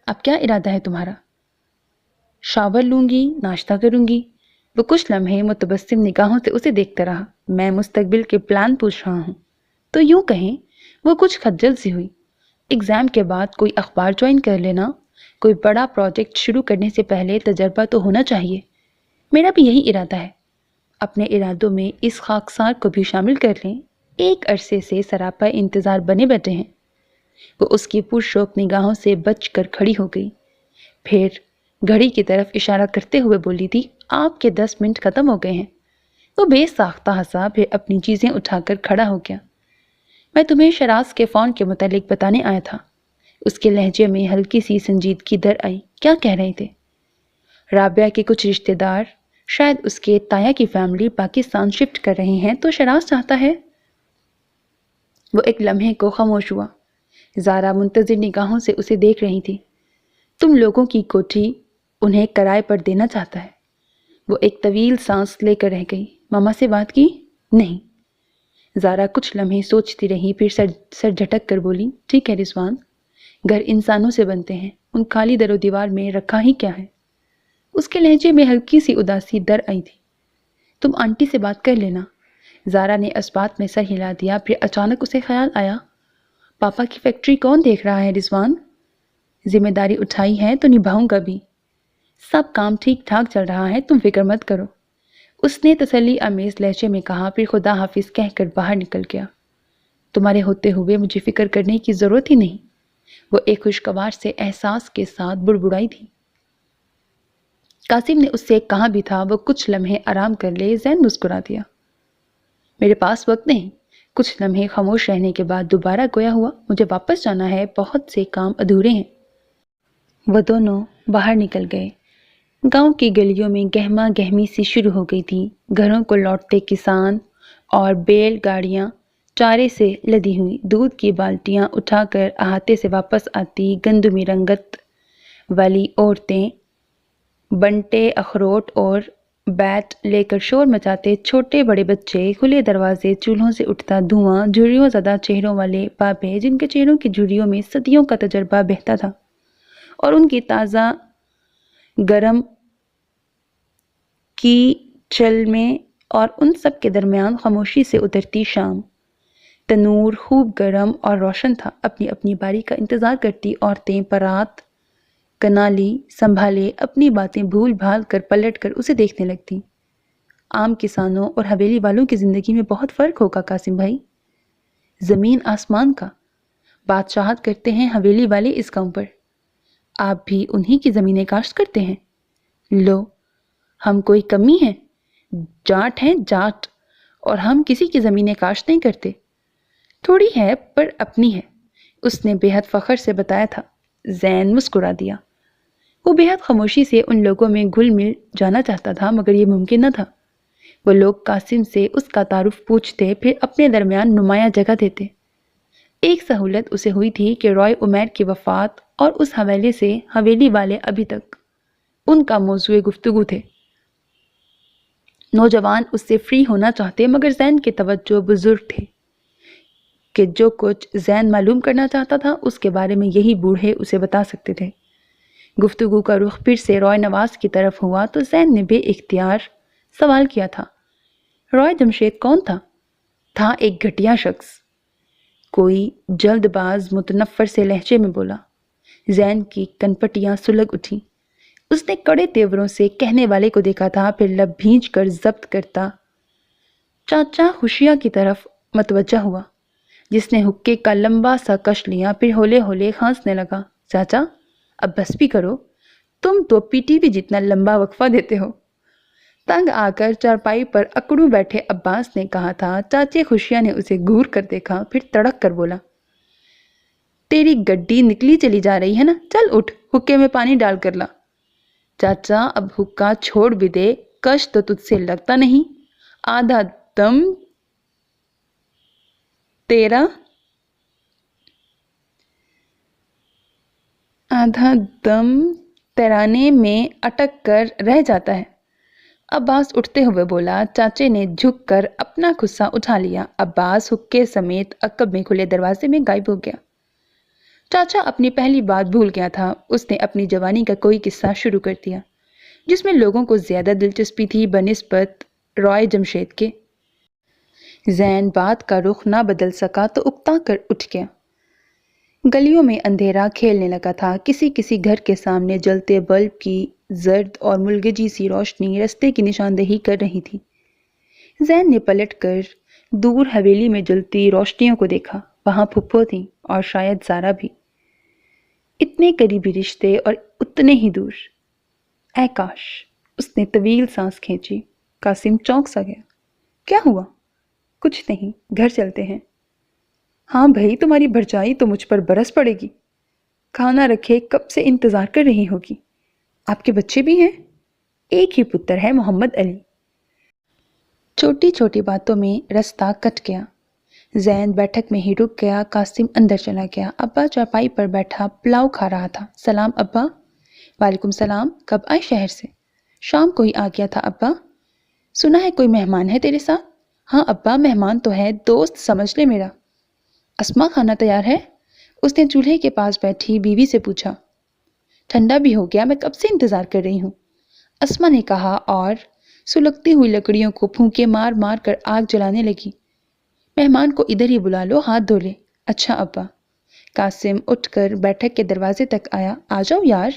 اب کیا ارادہ ہے تمہارا؟ شاور لوں گی، ناشتہ کروں گی۔ وہ کچھ لمحے متبسم نگاہوں سے اسے دیکھتا رہا۔ میں مستقبل کے پلان پوچھ رہا ہوں۔ تو یوں کہیں، وہ کچھ خجل سی ہوئی۔ ایگزام کے بعد کوئی اخبار جوائن کر لینا، کوئی بڑا پروجیکٹ شروع کرنے سے پہلے تجربہ تو ہونا چاہیے۔ میرا بھی یہی ارادہ ہے۔ اپنے ارادوں میں اس خاکسار کو بھی شامل کر لیں۔ ایک عرصے سے سراپا انتظار بنے بیٹھے ہیں۔ وہ اس کی پرشوق نگاہوں سے بچ کر کھڑی ہو گئی، پھر گھڑی کی طرف اشارہ کرتے ہوئے بولی تھی، آپ کے 10 منٹ ختم ہو گئے ہیں۔ وہ بے ساختہ ہنسا، پھر اپنی چیزیں اٹھا کر کھڑا ہو گیا۔ میں تمہیں شراز کے فون کے متعلق بتانے آیا تھا۔ اس کے لہجے میں ہلکی سی سنجیدگی در آئی۔ کیا کہہ رہے تھے؟ رابعہ کے کچھ رشتہ دار، شاید اس کے تایا کی فیملی پاکستان شفٹ کر رہے ہیں، تو شراز چاہتا ہے۔ وہ ایک لمحے کو خاموش ہوا۔ زارا منتظر نگاہوں سے اسے دیکھ رہی تھی۔ تم لوگوں کی کوٹھی انہیں کرائے پر دینا چاہتا ہے۔ وہ ایک طویل سانس لے کر رہ گئی۔ ماما سے بات کی؟ نہیں۔ زارا کچھ لمحے سوچتی رہی، پھر سر جھٹک کر بولی، ٹھیک ہے رضوان، گھر انسانوں سے بنتے ہیں، ان خالی در و دیوار میں رکھا ہی کیا ہے؟ اس کے لہجے میں ہلکی سی اداسی در آئی تھی۔ تم آنٹی سے بات کر لینا۔ زارا نے اس بات میں سر ہلا دیا، پھر اچانک اسے خیال آیا، پاپا کی فیکٹری کون دیکھ رہا ہے رضوان؟ ذمہ داری اٹھائی ہے تو نبھاؤں گا بھی۔ سب کام ٹھیک ٹھاک چل رہا ہے، تم فکر مت کرو، اس نے تسلی آمیز لہجے میں کہا، پھر خدا حافظ کہہ کر باہر نکل گیا۔ تمہارے ہوتے ہوئے مجھے فکر کرنے کی ضرورت ہی نہیں، وہ ایک خوشگوار سے احساس کے ساتھ بڑبڑائی تھی۔ قاسم نے اس سے کہا بھی تھا، وہ کچھ لمحے آرام کر لے، زین مسکرا دیا۔ میرے پاس وقت نہیں۔ کچھ لمحے خاموش رہنے کے بعد دوبارہ گویا ہوا، مجھے واپس جانا ہے، بہت سے کام ادھورے ہیں۔ وہ دونوں باہر نکل گئے۔ گاؤں کی گلیوں میں گہما گہمی سی شروع ہو گئی تھی۔ گھروں کو لوٹتے کسان اور بیل گاڑیاں چارے سے لدی ہوئی، دودھ کی بالٹیاں اٹھا کر احاطے سے واپس آتی گندمی رنگت والی عورتیں، بنٹے اخروٹ اور بیٹ لے کر شور مچاتے چھوٹے بڑے بچے، کھلے دروازے، چولہوں سے اٹھتا دھواں، جھریوں زدہ چہروں والے پاپے جن کے چہروں کی جھریوں میں صدیوں کا تجربہ بہتا تھا، اور ان کی تازہ گرم کی چلمیں، اور ان سب کے درمیان خاموشی سے اترتی شام۔ تنور خوب گرم اور روشن تھا، اپنی اپنی باری کا انتظار کرتی عورتیں پرات کنالی سنبھالے اپنی باتیں بھول بھال کر پلٹ کر اسے دیکھنے لگتی۔ عام کسانوں اور حویلی والوں کی زندگی میں بہت فرق ہوگا قاسم بھائی، زمین آسمان کا۔ بادشاہت کرتے ہیں حویلی والے اس گاؤں پر، آپ بھی انہی کی زمینیں کاشت کرتے ہیں۔ لو، ہم کوئی کمی ہیں؟ جاٹ ہیں جاٹ، اور ہم کسی کی زمینیں کاشت نہیں کرتے۔ تھوڑی ہے پر اپنی ہے، اس نے بے حد فخر سے بتایا تھا۔ زین مسکرا دیا۔ وہ بے حد خاموشی سے ان لوگوں میں گھل مل جانا چاہتا تھا، مگر یہ ممکن نہ تھا۔ وہ لوگ قاسم سے اس کا تعارف پوچھتے، پھر اپنے درمیان نمایاں جگہ دیتے۔ ایک سہولت اسے ہوئی تھی کہ رائے عمیر کی وفات اور اس حوالے سے حویلی والے ابھی تک ان کا موضوع گفتگو تھے۔ نوجوان اس سے فری ہونا چاہتے، مگر زین کے توجہ بزرگ تھے کہ جو کچھ زین معلوم کرنا چاہتا تھا اس کے بارے میں یہی بوڑھے اسے بتا سکتے تھے۔ گفتگو کا رخ پھر سے رائے نواز کی طرف ہوا تو زین نے بے اختیار سوال کیا تھا، رائے جمشید کون تھا؟ تھا ایک گھٹیا شخص، کوئی جلد باز متنفر سے لہجے میں بولا۔ زین کی کنپٹیاں سلگ اٹھی۔ اس نے کڑے تیوروں سے کہنے والے کو دیکھا تھا، پھر لب بھینچ کر ضبط کرتا چاچا خوشیہ کی طرف متوجہ ہوا، جس نے حقے کا لمبا سا کش لیا، پھر ہولے ہولے کھانسنے لگا۔ چاچا اب بس بھی کرو، تم تو پی ٹی وی جتنا لمبا وقفہ دیتے ہو۔ تنگ آ کر چارپائی پر اکڑوں بیٹھے عباس نے کہا تھا۔ چاچے خوشیہ نے اسے گور کر دیکھا، پھر تڑک کر بولا، تیری گڈی نکلی چلی جا رہی ہے نا، چل اٹھ، حقے میں پانی ڈال کر لا۔ چاچا اب حقہ چھوڑ بھی دے، کش تو تجھ سے لگتا نہیں، آدھا دم تیرا آدھا دم ترانے میں اٹک کر رہ جاتا ہے۔ عباس اٹھتے ہوئے بولا۔ چاچے نے جھک کر اپنا خصہ اٹھا لیا۔ عباس حقے سمیت عقب میں کھلے دروازے میں غائب ہو گیا۔ چاچا اپنی پہلی بات بھول گیا تھا۔ اس نے اپنی جوانی کا کوئی قصہ شروع کر دیا جس میں لوگوں کو زیادہ دلچسپی تھی بنسبت رائے جمشید کے۔ زین بات کا رخ نہ بدل سکا تو اکتا کر اٹھ گیا۔ گلیوں میں اندھیرا کھیلنے لگا تھا۔ کسی کسی گھر کے سامنے جلتے بلب کی زرد اور ملگجی سی روشنی رستے کی نشاندہی کر رہی تھی۔ زین نے پلٹ کر دور حویلی میں جلتی روشنیوں کو دیکھا۔ وہاں پھپھو تھی اور شاید زارا بھی۔ اتنے قریبی رشتے اور اتنے ہی دور۔ اے کاش! اس نے طویل سانس کھینچی۔ قاسم چونک سا گیا۔ کیا ہوا؟ کچھ نہیں، گھر چلتے ہیں۔ ہاں بھائی، تمہاری بھرجائی تو مجھ پر برس پڑے گی۔ کھانا رکھے کب سے انتظار کر رہی ہوگی۔ آپ کے بچے بھی ہیں؟ ایک ہی پتر ہے، محمد علی۔ چھوٹی چھوٹی باتوں میں رستہ کٹ گیا۔ زین بیٹھک میں ہی رک گیا۔ قاسم اندر چلا گیا۔ ابا چارپائی پر بیٹھا پلاؤ کھا رہا تھا۔ سلام ابا۔ وعلیکم السلام۔ کب آئے شہر سے؟ شام کو ہی آ گیا تھا ابا۔ سنا ہے کوئی مہمان ہے تیرے ساتھ؟ ہاں ابا، مہمان تو ہے، دوست سمجھ لے میرا۔ اسما کھانا تیار ہے؟ اس نے چولہے کے پاس بیٹھی بیوی سے پوچھا۔ ٹھنڈا بھی ہو گیا، میں کب سے انتظار کر رہی ہوں، اسما نے کہا اور سلگتی ہوئی لکڑیوں کو پھونکے مار مار کر آگ جلانے لگی۔ مہمان کو ادھر ہی بلا لو، ہاتھ دھو لے۔ اچھا ابا۔ قاسم اٹھ کر بیٹھک کے دروازے تک آیا۔ آ جاؤ یار،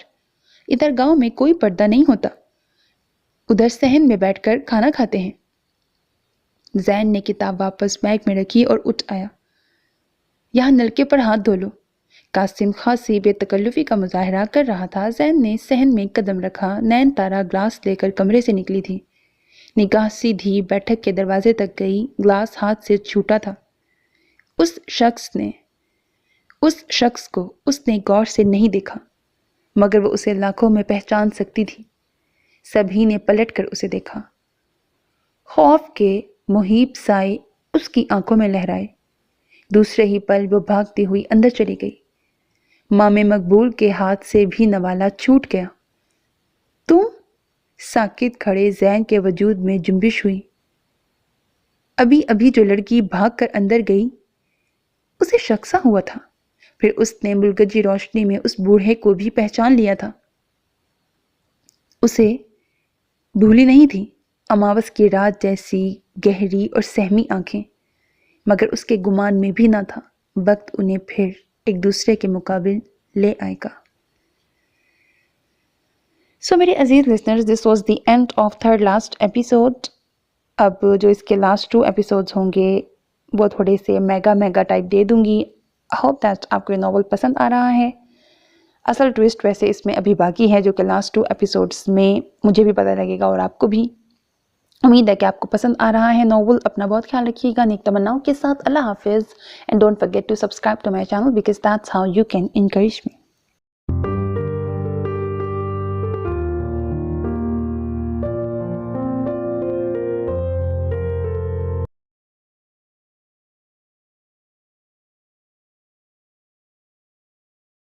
ادھر گاؤں میں کوئی پردہ نہیں ہوتا، ادھر صحن میں بیٹھ کر کھانا کھاتے ہیں۔ زین نے کتاب واپس بیگ میں رکھی اور اٹھ آیا۔ یہاں نلکے پر ہاتھ دھو لو۔ قاسم خاصی بے تکلفی کا مظاہرہ کر رہا تھا۔ زین نے صحن میں قدم رکھا۔ نین تارا گلاس لے کر کمرے سے نکلی تھی۔ نگاہ سیدھی بیٹھک کے دروازے تک گئی۔ گلاس ہاتھ سے چھوٹا تھا۔ اس شخص کو اس نے غور سے نہیں دیکھا، مگر وہ اسے لاکھوں میں پہچان سکتی تھی۔ سبھی نے پلٹ کر اسے دیکھا۔ خوف کے محیب سائے اس کی آنکھوں میں لہرائے۔ دوسرے ہی پل وہ بھاگتی ہوئی اندر چلی گئی۔ مام مقبول کے ہاتھ سے بھی نوالا چھوٹ گیا۔ تم؟ ساکت کھڑے زین کے وجود میں جنبش ہوئی۔ ابھی جو لڑکی بھاگ کر اندر گئی اسے شک سا ہوا تھا، پھر اس نے ملگجی روشنی میں اس بوڑھے کو بھی پہچان لیا تھا۔ اسے بھولی نہیں تھی، اماوس کی رات جیسی گہری اور سہمی آنکھیں، مگر اس کے گمان میں بھی نہ تھا وقت انہیں پھر ایک دوسرے کے مقابل لے آئے گا۔ سو میرے عزیز listeners, this was the end of third last episode. اب جو اس کے لاسٹ 2 ایپیسوڈز ہوں گے وہ تھوڑے سے میگا ٹائپ دے دوں گی۔ ہوپ دیٹ آپ کو یہ ناول پسند آ رہا ہے۔ اصل ٹویسٹ ویسے اس میں ابھی باقی ہے جو کہ لاسٹ 2 ایپیسوڈز میں مجھے بھی پتہ لگے گا اور آپ کو بھی۔ امید ہے کہ آپ کو پسند آ رہا ہے ناول۔ اپنا بہت خیال رکھیے گا، نیک تمناؤں کے ساتھ۔ اللہ حافظ، and don't forget to subscribe to my channel because that's how you can encourage me.